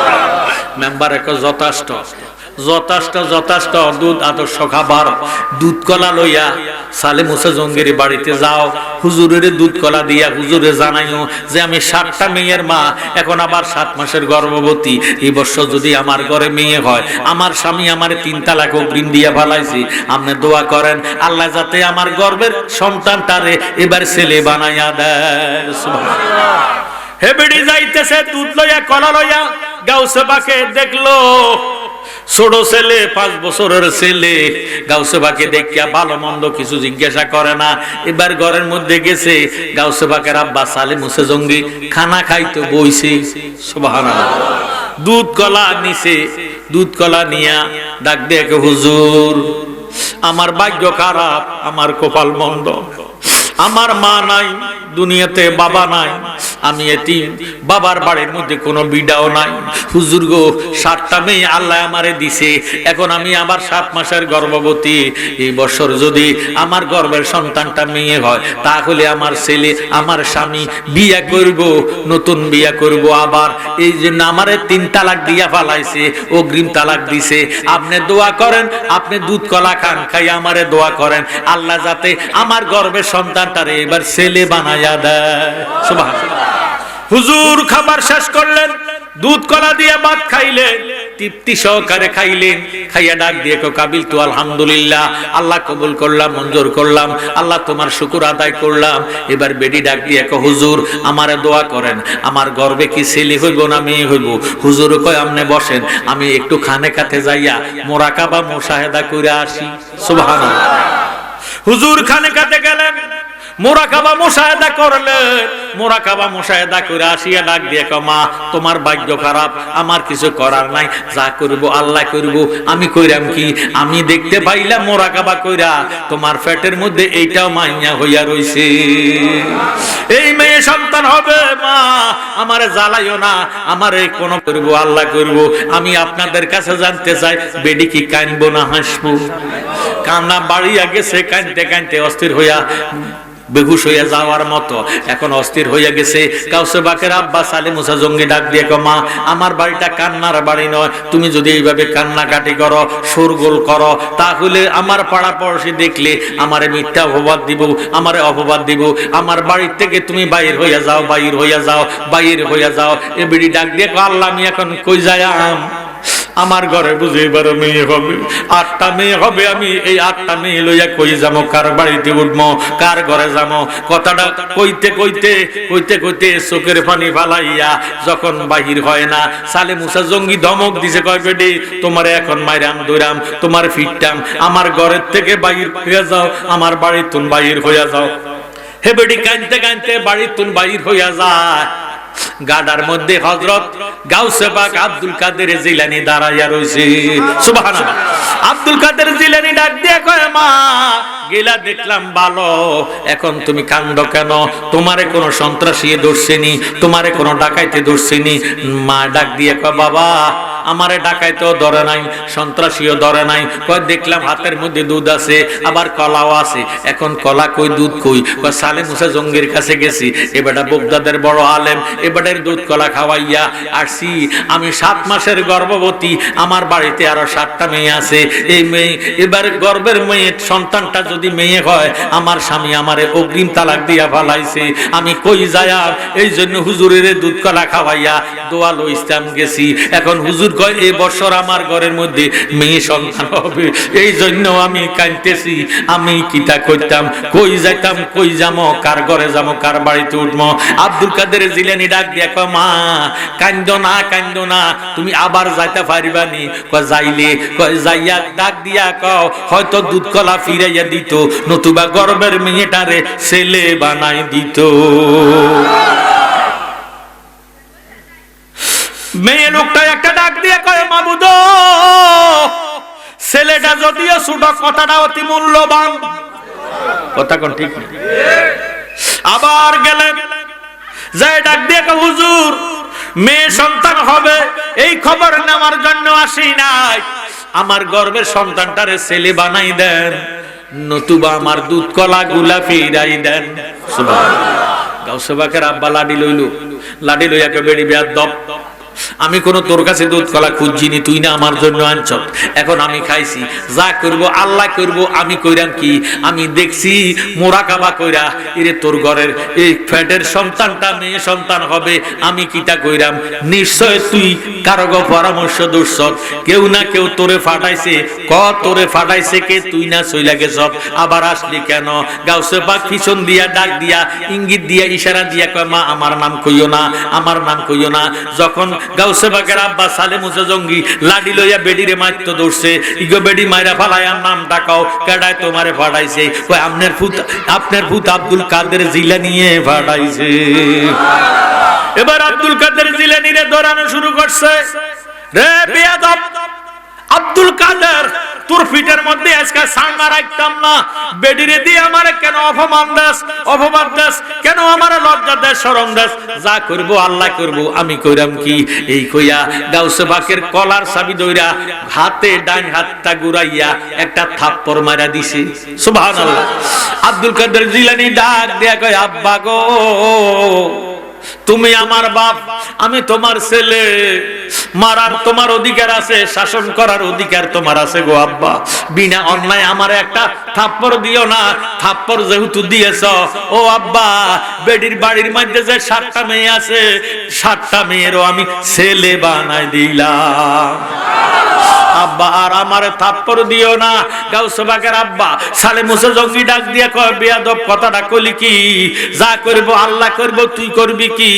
মেম্বার এক যথেষ্ট, যথেষ্ট, যথেষ্ট দুধ, আদর্শ খাবার। দুধ কলা লইয়া সালেম মুসা জঙ্গির বাড়িতে যাও, হুজুরের দুধ কলা দিয়া হুজুরে জানাইও যে আমি 7টা মেয়ের মা, এখন আবার 7 মাসের গর্ভবতী, এই বছর যদি আমার ঘরে মেয়ে হয়, আমার স্বামী আমার 3 তালাক অগ্রিম দিয়া ফালাইছি, আপনি দোয়া করেন আল্লাহ যাতে আমার গর্ভের সন্তানটারে এবার ছেলে বানাইয়া দেয়। সুবহানাল্লাহ। হে বেড়ি যাইতেছে দুধ লইয়া কলা লইয়া, গাউসে পাকে দেখলো ছোট ছেলে, 5 বছরের ছেলে। গাউসে পাকে দেখিয়া ভালো মন্দ কিছু জিজ্ঞাসা করে না। এবার ঘরের মধ্যে গেছে, গাউসে পাকের আব্বা সালেম মুসা জঙ্গি খানা খাইতে বইছে। সুবহানাল্লাহ। দুধ কলা নিছে, দুধ কলা নিয়া ডাক দেখে, হুজুর আমার ভাগ্য খারাপ, আমার কপাল মন্দ, আমার মা নাই দুনিয়াতে, বাবা নাই, আমি এতিম, বাবার বাড়ির মধ্যে কোনো বিড়াও নাই। হুজুর গো, 7টা মেয়ে আল্লাহ আমারে দিছে, এখন আমি আবার 7 মাসের গর্ভবতী, এই বছর যদি আমার গর্ভের সন্তানটা মেয়ে হয়, তাহলে আমার ছেলে, আমার স্বামী বিয়া করব, নতুন বিয়া করব আবার। এই জন্য আমারে 3 তালাক দিয়া ফালাইছে, অগ্রিম তালাক দিছে। আপনি দোয়া করেন, আপনি দুধ কলা খান, খাই আমারে দোয়া করেন আল্লাহ যাতে আমার গর্ভের সন্তানটারে এবার ছেলে বানায়া দেয়। সুবহানাল্লাহ। হুজুর খাবার শেষ করলেন, দুধ কলা দিয়ে ভাত খাইলেন, তৃপ্তি সহকারে খাইলেন। খাইয়া ডাক দিয়ে কাবিল তো আলহামদুলিল্লাহ, আল্লাহ কবুল করলাম, মঞ্জুর করলাম, আল্লাহ তোমার শুকর আদায় করলাম। এবার বেডি ডাক দিয়ে হুজুর আমারে দোয়া করেন, আমার গর্বে কি ছেলে হইব না মেয়ে হইব? হুজুর কয়, আপনি বসেন, আমি একটু খানে কাতে যাইয়া মোরাকাবা মুশাহেদা করে আসি। সুবহানাল্লাহ। হুজুর খানে কাতে গেলেন, মোরাকাবা মুশাহেদা করলেন, মোরাকাবা মুশাহেদা করে আসিয়া ডাক দিয়ে মা তোমার ভাগ্য খারাপ, আমার কিছু করার নাই, যা করব আল্লাহ করব, আমি কইরাম কি? আমি দেখতে পাইলাম মোরাকাবা কইরা তোমার পেটের মধ্যে এইটাও মাইয়া হইয়া রইছে, এই মেয়ে সন্তান হবে। মা আমারে জ্বালাইও না, আমারে কোন করব আল্লাহ করব। আমি আপনাদের কাছে জানতে চাই, বেডি কি কাঁদবো না হাসবো? কান্না বাড়িয়া গেছে, কাঁদতে কাঁদতে অস্থির হইয়া বেহুশ হইয়া যাওয়ার মতো এখন অস্থির হইয়া গেছে। গাউসে পাকের আব্বা সালেম মুসা জঙ্গি ডাক দিয়ে মা আমার বাড়িটা কান্নার বাড়ি নয়, তুমি যদি এইভাবে কান্নাকাটি করো, শোরগোল করো, তাহলে আমার পাড়া পড়শি দেখলে আমারে মিথ্যা অপবাদ দিব, আমারে অপবাদ দিব। আমার বাড়ির থেকে তুমি বাইর হইয়া যাও, বাইর হইয়া যাও, বাইর হইয়া যাও। এ বিড়ি ডাক দিয়ে আল্লাহ আমি এখন কই যাইয়াম? আমার ঘরে বুঝে এবার মেয়ে হবে, 8টা মেয়ে হবে, আমি এই 8টা মেয়ে লইয়া কই যাবো, কার বাড়িতে উঠবো, কার ঘরে যাবো। কথাটা কইতে কইতে কইতে কইতে চোখের পানি ফালাইয়া যখন বাহির হয় না, সালে মুসা জঙ্গি ধমক দিছে, কয় বেডি তোমারে এখন মাইরাম দইরাম, তোমার ফিরতাম, আমার ঘরের থেকে বাহির হইয়া যাও, আমার বাড়ির তুন বাহির হইয়া যাও। হে বেডি কাঁদতে কাঁদতে বাড়ির তুন বাহির হইয়া যায়। গাডার মধ্যে হযরত গাউসে পাক আব্দুল কাদের জিলানী দাঁড়াইয়া রইছে। সুবহানাল্লাহ। আব্দুল কাদের জিলানী ডাক দিয়ে কয়, মা গেলা দেখলাম ভালো, এখন তুমি কান্দো কেন? তোমারে কোন সন্ত্রাসী ধরছেনি, তোমারে কোন ডাকাইতে ধরছেনি? মা ডাক দিয়ে কয়, বাবা আমারে ডাকাইতেও ধরে নাই, সন্ত্রাসীও ধরে নাই। কয় দেখলাম হাতের মধ্যে দুধ আছে, আবার কলাও আছে। এখন কলা কই দুধ কই? কয় সালে মুসা জঙ্গির কাছে গেছি, এবারটা বগদাদের বড় আলেম, এবারের দুধ কলা খাওয়াইয়া আসছি। আমি 7 মাসের গর্ভবতী, আমার বাড়িতে আরো 7টা মেয়ে আছে। এই মেয়ে এবার গর্ভের মেয়ে সন্তানটা যদি মেয়ে হয়, আমার স্বামী আমারে অগ্রিম তালাক দিয়া ফালাইছে, আমি কই যায়া এই জন্য হুজুরের দুধ কলা খাওয়াইয়া দোয়া লইস্তাম গেছি। এখন হুজুর কয় এই বছর আমার ঘরের মধ্যে মেয়ে সন্তান হবে, এই জন্য আমি কাঁদতেছি। আমি কিতা করতাম, কই যাইতাম, কই যামো, কার ঘরে যামো, কার বাড়িতে উঠবো? আব্দুল কাদের জিলানী ডাক দিয়া কয়, মা কান্দো না, কান্দো না, তুমি আবার যাইতে পারিবানি। কয় যাইলে, কয় যাইয়া ডাক দিয়া কও হয়তো দুধ কলা ফিরাইয়া দিত, নতুবা গর্বের মেয়েটারে ছেলে বানাই দিত। মেয়ে লোকটা একটা ডাক দিয়ে কয়, মাবুদ ছেলেটা যদিও ছোট, কথাটা অতি মূল্যবান। কথা কোন ঠিক না? আবার গেলেন, যাই ডাক দিয়ে কয়, হুজুর মেয়ে সন্তান হবে, এই খবর নেওয়ার জন্য আসি নাই, আমার গর্ভের সন্তানটারে ছেলে বানাই দেন, নতুবা আমার দুধ কলা গুলা ফিরাই দেন। সুবহানাল্লাহ। গাউসে পাকের আব্বা লাডি লইল, লাডি লইয়াকে বেড়ি বেয়াদব, আমি কোন তোর কাছে দুধ কলা খুঁজিনি, তুই না আমার জন্য আনছ, এখন আমি খাইছি, যা করব আল্লাহ করব, আমি কইরাম কি? আমি দেখছি মোরাকাবা কইরা এরে তোর ঘরের এই ফ্যাটের সন্তানটা মেয়ে সন্তান হবে, আমি কিটা কইরাম? নিশ্চয় তুই কারগ পরামর্শ দর্শ, কেউ না কেউ তোরে ফাটাইছে। ক তোরে ফাটাইছে কে? তুই না চইলা গেছ, আবার আসলি কেন? গাউসে পাক পিছন দিয়া ডাক দিয়া ইঙ্গিত দিয়া ইশারা দিয়া কয়, মা আমার নাম কইও না, আমার নাম কইও না। যখন গাউসে পাকের আব্বা সালে মুসা জঙ্গি লাডি লইয়া বেডিরে মারতে দৌড়ছে, ইগো বেডি মাইরা ফালায় নাম ডাকাও, কেডায় তোমারে ফাটাইছে? কই আপনার ভূত আব্দুল কাদের জিলানী ফাটাইছে। এবার আব্দুল কাদের জিলানী রে দৌড়ানো শুরু করছে। রে বেয়াদব আব্দুল কাদের, তোর ফিটের মধ্যে আজকে সাঙ্গা রাখতাম না, বেডিরে দিয়ে আমারে কেন অপমান দেস, অপমান দেস কেন, আমারে লজ্জা দেস, শরম দেস, যা করব আল্লাহ করব, আমি কইরাম কি? এই কইয়া গাউসে পাকের কলার চাবি দইরা হাতে ডান হাতটা ঘুরাইয়া একটা থাপ্পড় মারা দিছে। সুবহানাল্লাহ। আব্দুল কাদের জিলানী ডাক দেয়া কয়, আব্বা গো তুমি আমার বাপ, আমি তোমার ছেলে, মারার তোমার অধিকার আছে, শাসন করার অধিকার তোমার আছে গো আব্বা, বিনা অন্যায় আমারে একটা থাপ্পড় দিও না। থাপ্পড় যেহেতু দিয়েছ, ও আব্বা বেডির বাড়ির মধ্যে যে 7টা মেয়ে আছে, 7টা মেয়েরও আমি ছেলে বানাই দিলাম। আব্বা আর আমারে থাপ্পড় দিও না। গাউসে পাকের আব্বা সালে মুসা জঙ্গি ডাক দিয়া কয়, বেয়াদব কথাটা কইলি কি? যা করব আল্লাহ করব, তুই করবি কি?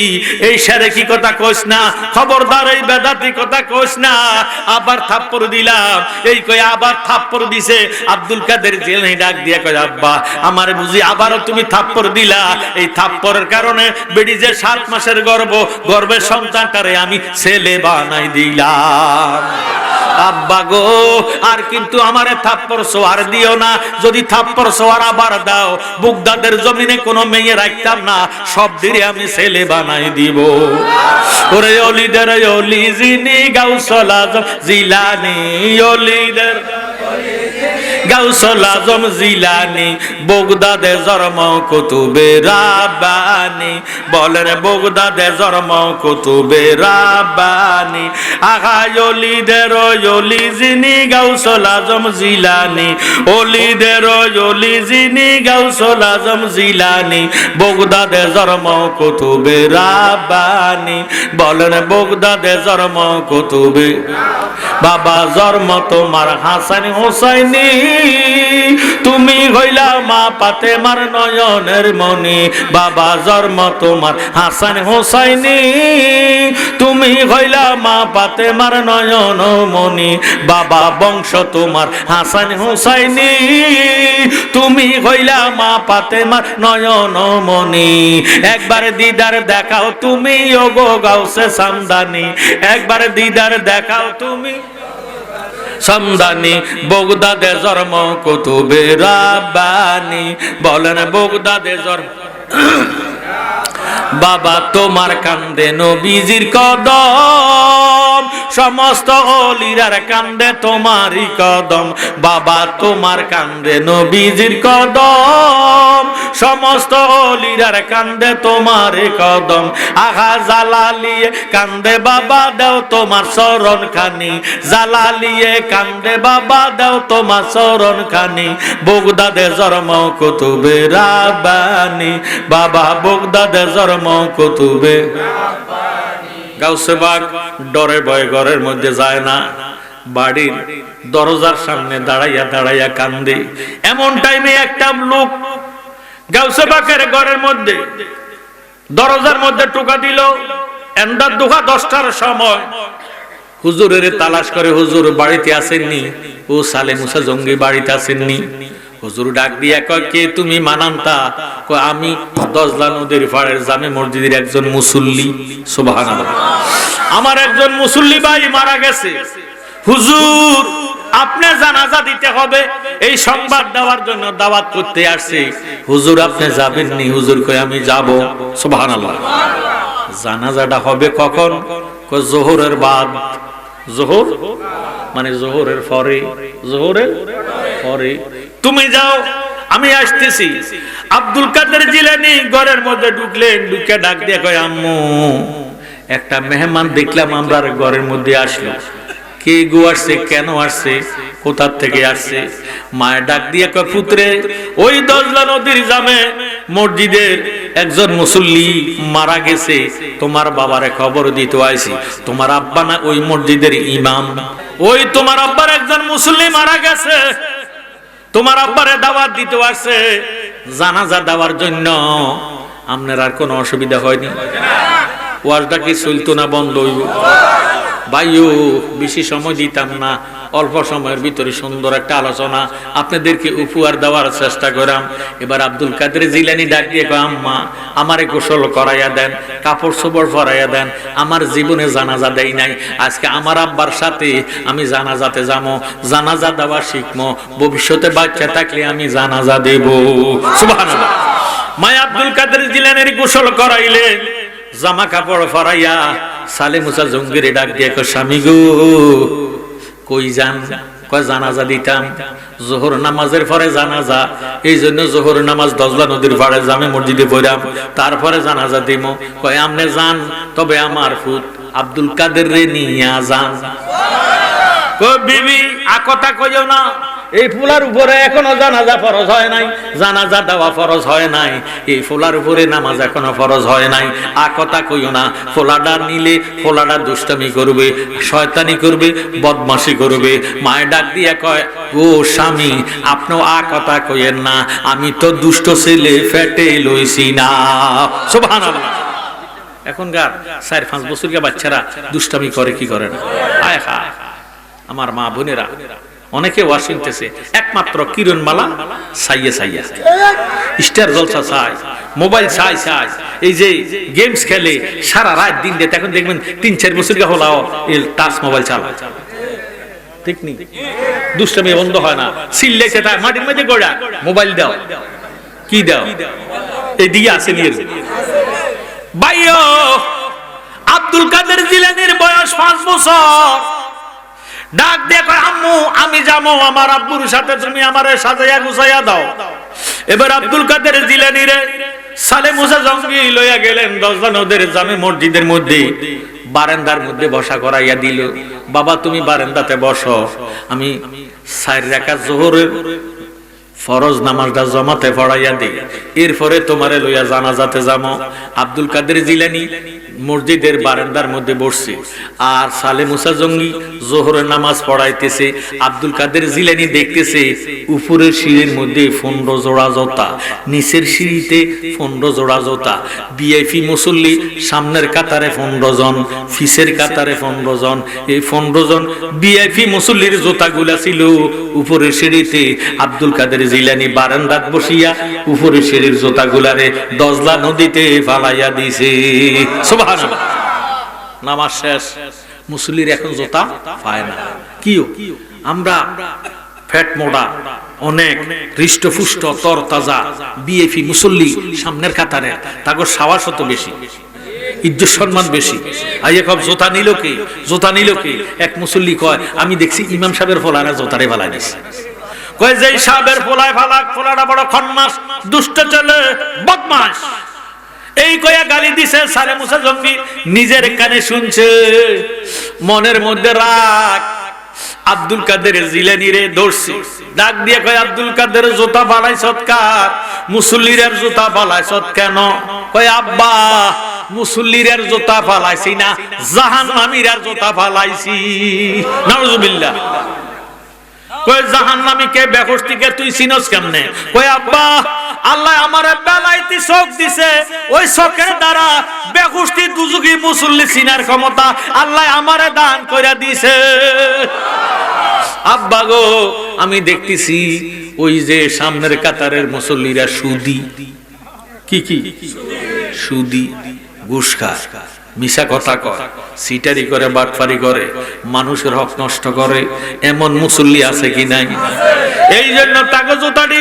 এই সারে কি কথা কইস না, খবরদার এই বেদাতি কথা কইস না। আবার থাপ্পড় দিলাম, এই কই আবার থাপ্পড় দিছে। আব্দুল কাদের জিলানী ডাক দিয়া কয়, আব্বা আমারে বুঝি আবারও তুমি থাপ্পড় দিলা? এই থাপ্পড়ের কারণে বেডি যে 7 মাসের গর্ভের সন্তানটারে আমি ছেলে বানাই দিলাম। আব্বা গো আর কিন্তু আমারে থাপ্পড় সোয়ার দিও না, যদি থাপ্পড় সোয়ার আবার দাও, বুগদাদের জমিনে কোনো মেয়ে রাখতাম না, সব দিরে আমি ছেলে বানাই দিব। ওরে অলিদের অলি যিনি গাউসুল আজম জিলানী, অলিদের গাউসুল আজম জিলানি বগদাদে জন্ম কুতুবে রাব্বানি বলেন বগদাদে জন্ম কুতুবে রাব্বানি আগায় ওলিদের ওলি যিনি গাউসুল আজম জিলানি ওলিদের ওলি যিনি গাউসুল আজম জিলানি বগদাদে জন্ম কুতুবে রাব্বানি বলেন বগদাদে জন্ম কুতুবে বাবা জন্ম তোমার হাসান হুসাইনি তুমি হইলা মা ফাতেমার নয়নের মনি বাবা জন্ম তোমার হাসান হুসাইনি তুমি হইলা মা ফাতেমার নয়ন মনি বাবা বংশ তোমার হাসান হুসাইনি তুমি হইলা মা ফাতেমার নয়ন মনি একবার দিদার দেখাও তুমি ওগো গাউসে সামদানি একবার দিদার দেখাও তুমি সামদানি বগদাদে জন্ম কুতুবে রাব্বানি বলেন বগদাদে জন্ম বাবা তোমার কান্দে নবীজির কদম সমস্ত ওলিরার কান্দে তোমারই কদম বাবা তোমার কান্দে নবীজির কদম সমস্ত ওলিরার কান্দে তোমারই কদম আহা জালালিয়ে কান্দে বাবা দাও তোমার চরণ খানি জালালিয়ে কান্দে বাবা দাও তোমার চরণ খানি বগদাদে জন্ম কুতুবে রাব্বানি বাবা বগদাদে জন্ম কুতুবে গাউসে বাগ ডরে ভয়ে ঘরের মধ্যে যায় না বাড়ির দরজার সামনে দাঁড়াইয়া দাঁড়াইয়া কান্দে এমন টাইমে একটা লোক গাউসে বাগের ঘরের মধ্যে দরজার মধ্যে টোকা দিল এন্দার দুহা 10টার সময় হুজুরের তালাশ করে হুজুর বাড়িতে আসেননি ও সালে মুসা জঙ্গি বাড়িতে আসেননি হুজুর ডাক দিয়া কয় কে তুমি মানান্তা কয় আমি দজলা নদীর পাড়ের জামে মসজিদের একজন মুসল্লি সুবহানাল্লাহ আমার একজন মুসল্লি ভাই মারা গেছে হুজুর আপনি জানাজা দিতে হবে এই সংবাদ দেওয়ার জন্য দাওয়াত করতে আসছে হুজুর আপনি যাবেননি হুজুর কয় আমি যাব সুবহানাল্লাহ জানাজাটা হবে কখন কয় যোহরের বাদ যোহর মানে যোহরের পরে যোহরের পরে তুমি যাও আমি আসতেছি আব্দুল কাদের জিলানী ঘরের মধ্যে ঢুকলেন ঢুকে ডাক দিয়ে কয় আম্মু একটা মেহমান দেখলাম আমরা ঘরের মধ্যে আসলো কে গো আসছে কেন আসছে কোথা থেকে আসছে মায়ের ডাক দিয়ে কয় পুত্রে ওই দজলা নদীর জামে মসজিদের একজন মুসল্লি মারা গেছে তোমার বাবারে খবর দিতে আইছি তোমার আব্বা না ওই মসজিদের ইমাম ওই তোমার আব্বার একজন মুসল্লি মারা গেছে তোমার আব্বারে দাওয়াত দিতে আসছে জানাজা দেওয়ার জন্য আপনার আর কোনো অসুবিধা হয়নি ওয়াজটা কি চলতো না বন্ধ হইব ভাইও বেশি সময় দিতাম না অল্প সময়ের ভিতরে সুন্দর একটা আলোচনা আপনাদেরকে উপহার দেওয়ার চেষ্টা করাম এবার আব্দুল কাদের জিলানী ডাক দিয়ে কয় আম্মা আমারে গোসল করাইয়া দেন কাপড় চোপড় পরাইয়া দেন আমার জীবনে জানাজা দেই নাই আজকে আমার আব্বার সাথে আমি জানাজাতে যাবো জানাজা দেওয়া শিখবো ভবিষ্যতে বাচ্চা থাকলে আমি জানাজা দেব সুবহানাল্লাহ মা আব্দুল কাদের জিলানীর গোসল করাইলেন জামা কাপড় পরাইয়া সালে মুসা জঙ্গিরে ডাক দিয়ে কয় স্বামী গো কই যান কয় জানাজা দিতাম যোহর নামাজের পরে জানাজা এই জন্য যোহর নামাজ দজলা নদীর পাড়ে জামে মসজিদে পড়াম তারপরে জানাজা দিব কয় আমনে যান তবে আমার ফুত আব্দুল কাদের রে নিয়া যান কয় বিবি আ কথা কইও না এই ফুলার উপরে এখনো জানাজা ফরজ হয় নাই জানাজা দেওয়া ফরজ হয় নাই এই ফুলার উপরে নামাজ এখনো ফরজ হয় নাই আ কথা কইও না ফুলাটা নিলে ফুলাটা দুষ্টামি করবে শয়তানি করবে বদমাশি করবে মায়ের ডাক দিয়ে কয় ও স্বামী আপনি আ কথা কইেন না আমি তো দুষ্ট ছেলে ফেটে লইছি না সুবহানাল্লাহ এখনকার 4-5 বছরের বাচ্চারা দুষ্টামি করে কি করে না আয় হা আমার মা বোনেরা অনেকে ওয়াজ শুনতেছে একমাত্র কিরণমালা সাইয়ে সাইয়া স্টার জলসা চাই মোবাইল চাই চাই এই যে গেমস খেলে সারা রাত দিন রাত এখন দেখবেন 3-4 বছর হলাও এই টাচ মোবাইল চালায় ঠিক নেই দুষ্টামি বন্ধ হয় না সিল্লাইছে তাই মাটির মধ্যে গোড়া মোবাইল দাও কি দাও এই দিকে আছে নিয়ে ভাইও আব্দুল কাদের জিলানীর বয়স 5 বছর ডাক দিয়ে কয় আম্মু আমি যাবো, আমার আব্বুর সাথে তুমি আমারে সাজাইয়া গুছাইয়া দাও। এবার আব্দুল কাদের জিলানী রে সালে মুসা জঙ্গি লইয়া গেলেন দজলা নদের জামে মসজিদের মধ্যে, বারান্দার মধ্যে বসা করাইয়া দিল। বাবা তুমি বারান্দাতে বসো, আমি 4 রাকাত যোহরের ফরজ নামাজটা জমাতে পড়াইয়া দিই, এরপরে তোমারে লইয়া জানাজাতে যাবো। আব্দুল কাদের জিলানী মসজিদের বারান্দার মধ্যে বসছে, আর সালে মুসা জঙ্গি যোহরের নামাজ পড়াইতেছে। আব্দুল কাদের জিলানী দেখতেছে উপরের সিঁড়ির মধ্যে 15 জোড়া জোতা, নিচের সিঁড়িতে 15 জোড়া জোতা। বিআইপি মুসল্লি সামনের কাতারে 15 জন, ফিসের কাতারে 15 জন। এই 15 জন বিআইপি মুসল্লির জোতাগুলা ছিল উপরের সিঁড়িতে। আব্দুল কাদের জিলানী বারান্দাত বসিয়া উপরের সিঁড়ির জোতাগুলারে দজলা নদীতে ফালাইয়া দিছে। সুবহানাল্লাহ। নামাজ শেষ, মুসল্লির এখন জোতা পায় না। কিও আমরা ফ্যাট মোড়া, অনেক হৃষ্টপুষ্ট তরতাজা বিএফি মুসল্লি সামনের কাতারে, তাগর সাহস তো বেশি, ইজ্জত সম্মান বেশি। আইয়া কব জোতা নিল কে, জোতা নিল কে? এক মুসল্লি কয় আমি দেখছি ইমাম সাহেবের ফলানা জোতারে ফালাই দিছে। কয় যে সাহেবের ফলায় ফালাক, ফলাটা বড় খন্নাস, দুষ্ট ছেলে, বদমাশ, এই কয়া গালি দিছে। সালে মুসা জঙ্গি নিজের কানে শুনছে, মনের মধ্যে রাগ। আব্দুল কাদের জিলানী রে ধরছে, ডাক দিয়ে কয় আব্দুল কাদের জুতা বানাইছত কার? মুসল্লির জুতা বানাইছত কেন? কয় আব্বা মুসল্লির জুতা ফালাইছি না, জাহান্নামীর জুতা ফালাইছি। নাউজুবিল্লাহ। কয় জাহান্নামী কে, বেহুশটিকে তুই চিনস কেমনে? কয় আব্বা আল্লাহ আমারে বেলাইতি চোখ দিছে, ওই চোখের দ্বারা বেহুশটি দুজুগি মুসল্লি চিনার ক্ষমতা আল্লাহ আমারে দান কইরা দিছে। আব্বা গো আমি দেখতেছি ওই যে সামনের কাতারের মুসল্লিরা সুদি, কি কি সুদি, ঘুষ খায়, মিশা কথা কয়, সিটারি করে, বাটফারি করে, মানুষের হক নষ্ট করে, এমন মুসল্লি আছে কি নাই? এই জন্য তাকে জুতাটি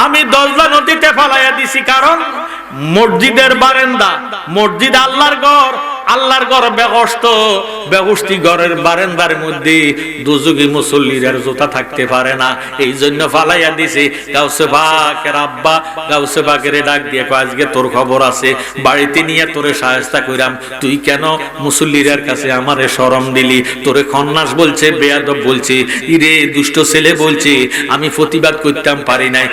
আমি দজলা নদীতে ফালাইয়া দিছি। কারণ মসজিদের বারান্দা, মসজিদ আল্লাহর ঘর, আল্লাহর ঘর বেহস্ত, বেহুশটি ঘরের বারান্দার মধ্যে দুজুগি মুসল্লির জুতা থাকতে পারে না, এই জন্য ফালাইয়া দিছে। গাউসে পাকের আব্বা গাউসে পাকের ডাক দিয়ে কয় আজকে তোর খবর আছে, বাড়িতে নিয়ে তোরে শায়েস্তা কইরাম, তুই কেন মুসল্লির কাছে আমারে শরম দিলি? তোরে খন্নাস বলছে, বেয়াদব বলছে, ইরে দুষ্ট ছেলে বলছে, আমি প্রতিবাদ করতাম পারি নাই,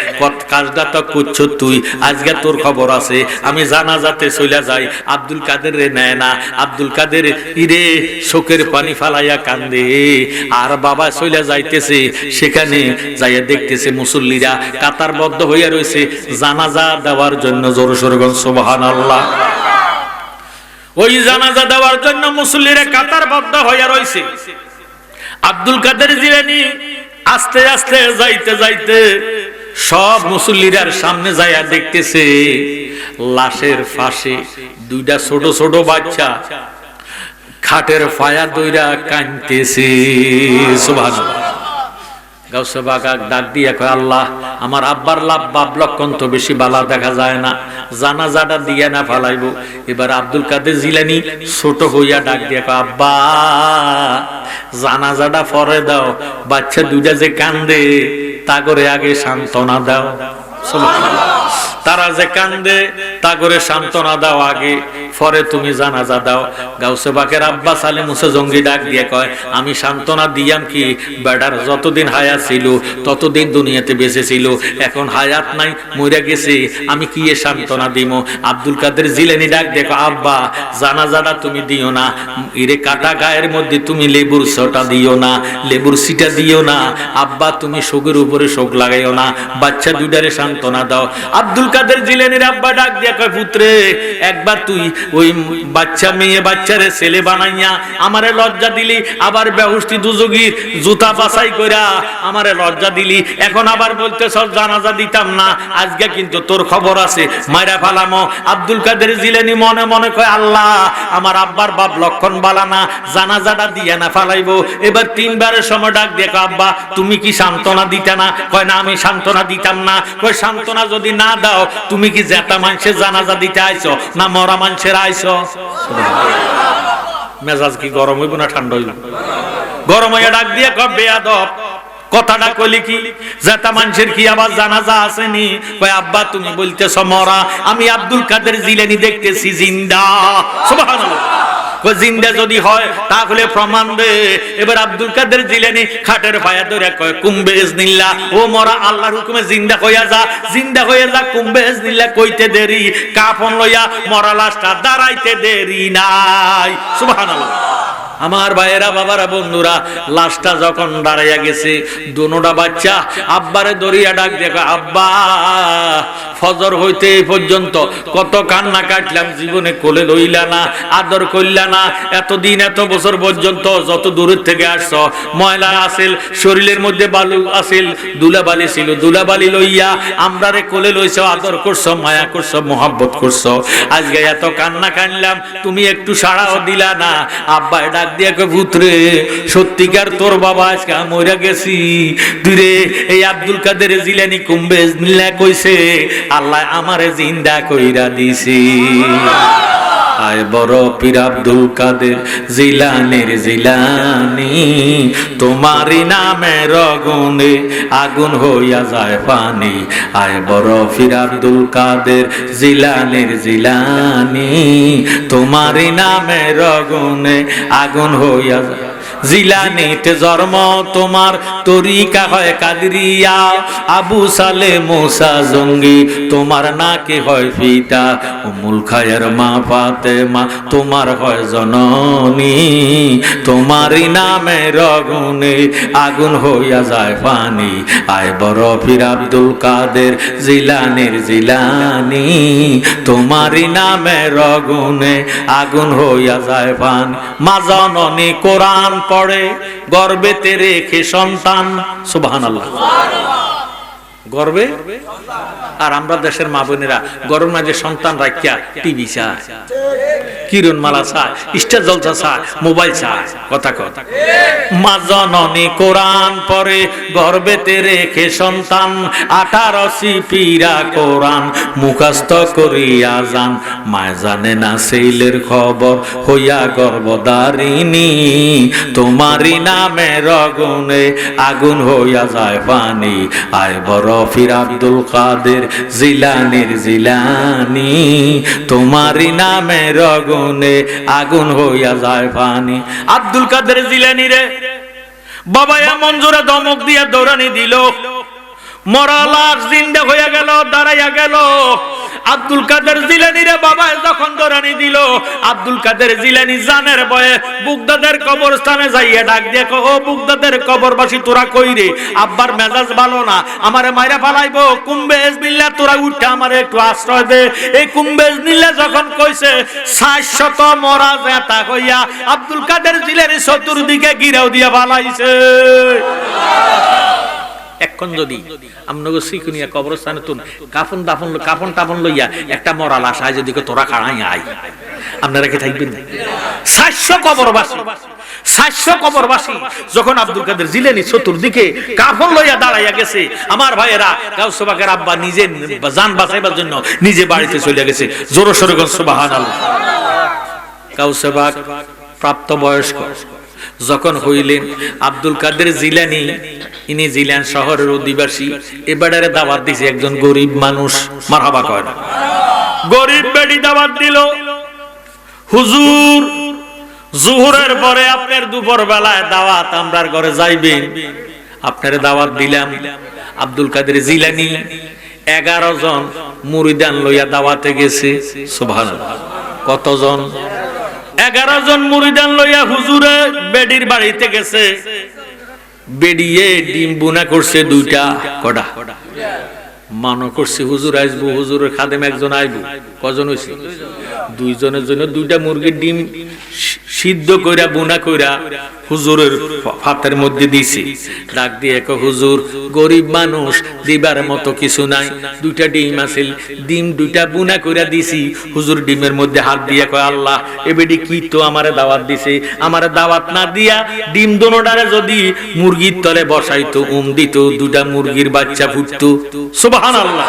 কাজটা তো করছো তুই, আজকে তোর খবর আছে। আমি জানাজাতে চলে যাই, আব্দুল কাদের রে নেয় না। আব্দুল কাদের ইরে শোকের পানি ফালাইয়া কান্দে, আর বাবা চলে যাইতেছে, সেখানে যাইয়া দেখতেছে মুসল্লিরা কাতারবদ্ধ হইয়া রয়েছে জানাজা দেওয়ার জন্য। জোরে সোরে বলেন সুবহানাল্লাহ। ওই জানাজা দেওয়ার জন্য মুসল্লিরা কাতারবদ্ধ হইয়া রয়েছে। আব্দুল কাদের জিলানী আস্তে আস্তে যাইতে যাইতে সব মুসল্লিরার সামনে যাইয়া দেখতেছে লাশের পাশে 2টা ছোট ছোট বাচ্চা খাটের ফায়া দইরা কাঁদতেছে। সুবহানাল্লাহ। গাউসে বাগাক ডাক দিয়া কয় আল্লাহ আমার আব্বার লাভ বাপ লক্ষণ তো বেশি বালা দেখা যায় না, জানাজাটা দিয়া না ফালাইবো। এবার আব্দুল কাদের জিলানী ছোট হইয়া ডাক দিয়া কয় আব্বা জানাজাটা পরে দাও, বাচ্চা 2টা যে কান্দে তা করে আগে সান্ত্বনা দাও। তারা যে কান্দে তা করে সান্ত্বনা দাও আগে, পরে তুমি জানাজা দাও। গাউসে বাকের আব্বা সালে মুসা জঙ্গি ডাক দিয়ে কয় আমি সান্ত্বনা দিয়াম কি? বেটার যতদিন হায়াত ছিল ততদিন দুনিয়াতে বেঁচে ছিল, এখন হায়াত নাই, মরে গেছে, আমি কি এ সান্ত্বনা দিব? আব্দুল কাদের জিলানী ডাক দেখো আব্বা জানাজাটা তুমি দিও না, ইরে কাটা গায়ের মধ্যে তুমি লেবুর ছটা দিও না, লেবুর সিটা দিও না, আব্বা তুমি শোকের উপরে শোক লাগাইও না, বাচ্চা 2টারে সান্ত্বনা দাও। আব্দুল কাদের জিলানীর আব্বা ডাক দিয়া কয় পুত্রে একবার তুই ওই বাচ্চা মেয়ে বাচ্চারে ছেলে বানাইয়া আমারে লজ্জা দিলি, আবার বেহুশটি দুজুগির জুতা বাছাই কইরা আমারে লজ্জা দিলি, এখন আবার বলতেছ জানাজা দিতাম না, আজকে কিন্তু তোর খবর আছে, মাইরা ফালামো। আব্দুল কাদের জিলানী মনে মনে কয় আল্লাহ আমার আব্বার বাপ লক্ষণ বালা না, জানাজাটা দিয়া না ফালাইবো। এবার 3বারের সময় ডাক দিয়ে কয় আব্বা তুমি কি সান্ত্বনা দিতা না? কয় না আমি সান্ত্বনা দিতাম না। কয় সান্ত্বনা যদি না দাও তুমি কি জেতা মানুষের জানাজা দিতে আইছো না মরা মানুষের আইছো? মেজাজ কি গরম হইব না ঠান্ডা হইব? গরম হয়ে ডাক দিয়ে কয় বেয়াদব কথাটা কইলি কি যেটা মানুষের কি আবার জানাজা আসেনি কয় আব্বা তুমি বলতেছ মরা আমি আব্দুল কাদের জিলানী দেখতেছি জিন্দা সুবহানাল্লাহ কয় জিন্দা যদি হয় তাহলে প্রমাণ দে এবার আব্দুল কাদের জিলানী খাটের পায়া ধরে কয় কুম্বে ইজনিল্লাহ ও মরা আল্লাহর হুকুমে জিন্দা হইয়া যা কুম্বে ইজনিল্লাহ কইতে দেরি কাফন লইয়া মরা লাশটা দাঁড়াইতে দেরি নাই সুবহানাল্লাহ আমার ভাইয়েরা বাবারা বন্ধুরা লাশটা যখন দাঁড়াইয়া গেছে দুনোটা বাচ্চা আব্বারে দরিয়া ডাক দেখো আব্বা ফজর হইতে এই পর্যন্ত কত কান্না কাটলাম জীবনে কোলে লইলা না আদর করলা না এতদিন এত বছর পর্যন্ত যত দূরের থেকে আসছো ময়লা আসিল শরীরের মধ্যে বালু আসিল দুলাবালি ছিল দুলাবালি লইয়া আমরারে কোলে লইছো আদর করছো মায়া করছো মোহাব্বত করছো আজকে এত কান্না কানলাম তুমি একটু সাড়াও দিলা না আব্বা ডাক দিয়ে পুত্রে সত্যিকার তোর বাবা আজকে মরে গেছি তুই এই আব্দুল কাদের জিলানী কুম্বে ইজনিল্লাহ কইছে আল্লাহ আমারে জিন্দা কইরা দিছি আয় বড় পীর আব্দুল কাদের জিলানীর জিলানী তোমারই নামের আগুনে আগুন হইয়া যায় পানি আয় বড় পীর আব্দুল কাদের জিলানীর জিলানী তোমারই নামের আগুনে আগুন হইয়া যায় জিলানীতে জন্ম তোমার তরিকা হয় কাদরিয়া আবু সালে মুসা জঙ্গি তোমার নাকি হয় পিতা উম্মুল খায়ের মা ফাতেমা তোমার হয় জননী তোমারই নামের আগুনে আগুন হইয়া যায় পানি আয় বড় পীর আব্দুল কাদের জিলানীর জিলানী তোমারই নামের আগুনে আগুন হইয়া যায় পানি মা জননী কোরআন পড়ে গর্বেতে রেখে সন্তান সুবহানাল্লাহ গর্বে আর আমরা দেশের মা বোনেরা গর্ব মাঝে সন্তান রাখিয়া টিভি চায় কিরণ মালা চায় স্টার জলসা চায় মোবাইল চায় কথা কথা মা জননী কোরআন পড়ে গর্বেতে রেখে সন্তান 18 সিপিরা কোরআন মুখস্থ করিয়া যান মায় জানে না ছেলের খবর হইয়া গর্ভধারিণী তোমারই নামের আগুনে আগুন হইয়া যায় পানি আয় বড় পীর আব্দুল কাদের জিলানীর জিলানী তোমারই নামের আগুনে আগুন হইয়া যায় পানি আব্দুল কাদের জিলানী রে বাবা এমন জোরে ধমক দিয়ে দৌড়ানি দিল মরা লাশ জিন্দা হইয়া গেল দাঁড়াইয়া গেল আব্দুল কাদের জিলানী রে বাবা যখন দৌড়ানি দিল আব্দুল কাদের জিলানী জানের ভয়ে বুগদাদের কবরস্থানে যাইয়া ডাক দিয়ে ও বুগদাদের কবরবাসী তোরা কই রে আব্বার মেজাজ ভালো না আমারে মাইরা ফালাইবো কুম্বে ইজনিল্লাহ তোরা উঠে আমারে একটু আশ্রয় দে এই কুম্বে ইজনিল্লাহ যখন কইছে 700 মরা জেতা হইয়া আব্দুল কাদের জিলানী চতুর্দিকে ঘিরাও দিয়া ফালাইছে এখন যদি আমনগো সিকুনিয়া কবরস্থানে তুন কাফন টাফন লইয়া একটা মরা লাশ আয় যদি তোরা খাড়াই আয় আপনারা কি থাকবেন 700 কবরবাসী যখন আব্দুল কাদের জিলানী চতুর্দিকে কাফন লইয়া দাঁড়াইয়া গেছে আমার ভাইয়েরা গাউসে পাকের আব্বা নিজে জান বাঁচাইবার জন্য নিজে বাড়িতে চলে গেছে জোরে সোরে সুবহানাল্লাহ গাউসে পাক প্রাপ্ত বয়স্ক যখন হইলেন আব্দুল কাদের জিলানী ইনি জিলান শহরের অধিবাসী এবারে দাওয়াত দিছে একজন গরিব মানুষ মারহাবা কয় না গরিব বেডি দাওয়াত দিল হুজুর জোহরের পরে আপনার দুপুর বেলায় দাওয়াত আমরার ঘরে যাইবেন আপনারে দাওয়াত দিলাম আব্দুল কাদের জিলানী 11 জন মুরিদান লইয়া দাওয়াতে গেছে সুবহানাল্লাহ কতজন 11 জন মুরিদান লইয়া হুজুরে বেডির বাড়িতে গেছে বেডিয়ে ডিম বুনা করছে দুইটা কডা মানো করছে হুজুর আসবো হুজুরের খাদেম একজন আইবো কজন হইছে দুইজনের জন্য দুইটা মুরগির ডিম সিদ্ধ কইরা বুনা কইরা হুজুরের ফাতের মধ্যে দিছে ডাক দিয়ে কো হুজুর গরিব মানুষ দিবার মতো কিছু নাই দুইটা ডিম আছিল ডিম দুইটা বুনা কইরা দিছি হুজুর ডিমের মধ্যে হাত দিয়ে কয় আল্লাহ এবেডি কি তো আমারে দাওয়াত দিছে আমারে দাওয়াত না দিয়া ডিম দোনোটারে যদি মুরগির তলে বসাইতো দিত দুইটা মুরগির বাচ্চা ফুটতো সুবহানাল্লাহ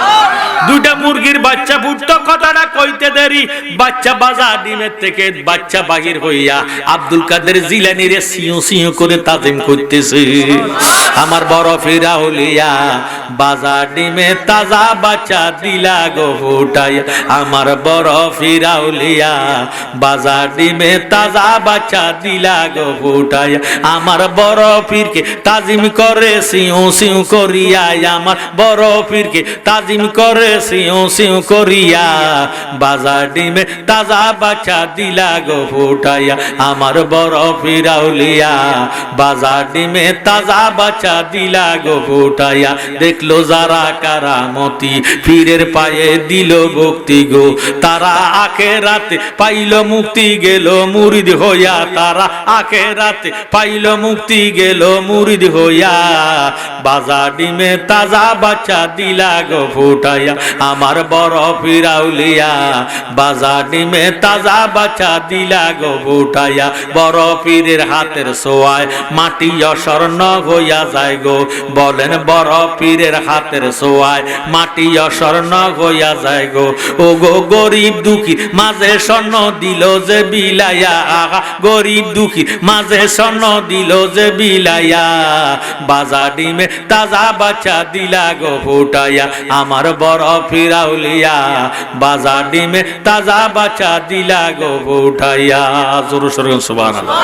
দুইটা মুরগির বাচ্চা ফুটতো কথাটা কইতে দেরি বাচ্চা বাজা ডিমের থেকে বাচ্চা বাহির হইয়া আব্দুল কাদের জিলানী রে সিউ সিউ করে তাজিম করতেছে। আমার বড় ফিরাউলিয়া বাজার ডিমে তাজা বাচ্চা দিলা গো ফুটাইয়া, আমার বড় ফিরাউলিয়া বাজার ডিমে তাজা বাচ্চা দিলা গো ফুটাইয়া, আমার বড় পীরকে তাজিম করে সিউ সিউ করিয়া, আমার বড় পীরকে তাজিম করে সিউ সিউ করিয়া, বাজার ডিমে তাজা বাচ্চা দিলা গো ফুটাইয়া, আমার বড় ফিরাউলিয়া বাজার ডিমে তাজা বাচ্চা দিলা গো ফুটাইয়া। দেখলো যারা কারামতি পীরের পায়ে দিল ভক্তি গো, তারা আখেরাতে পাইল মুক্তি গেল মুরিদ হইয়া, তারা আখেরাতে পাইল মুক্তি গেল মুরিদ হইয়া, বাজার ডিমে তাজা বাচ্চা দিলা গো ফুটাইয়া, আমার বড় ফিরাউলিয়া বাজার ডিমে তাজা বাচ্চা দিলা গো ফুটাইয়া। বড় পীরের হাতের ছোঁয়ায় মাটি অস্বর্ণ হইয়া যায় গো, বলেন বড় পীরের হাতের ছোঁয়ায় মাটি অস্বর্ণ হইয়া যায় গো। ও গো গরিব দুঃখী মাঝে স্বর্ণ দিল যে বিলাইয়া, আহা গরিব দুঃখী মাঝে স্বর্ণ দিল যে বিলাইয়া, বাজার ডিমে তাজা বাচ্চা দিলা গো ফুটাইয়া, আমার বড় ফিরাউলিয়া বাজার ডিমে তাজা বাচ্চা দিলা গো ফুটাইয়া। জোর সোরে সুবহানাল্লাহ।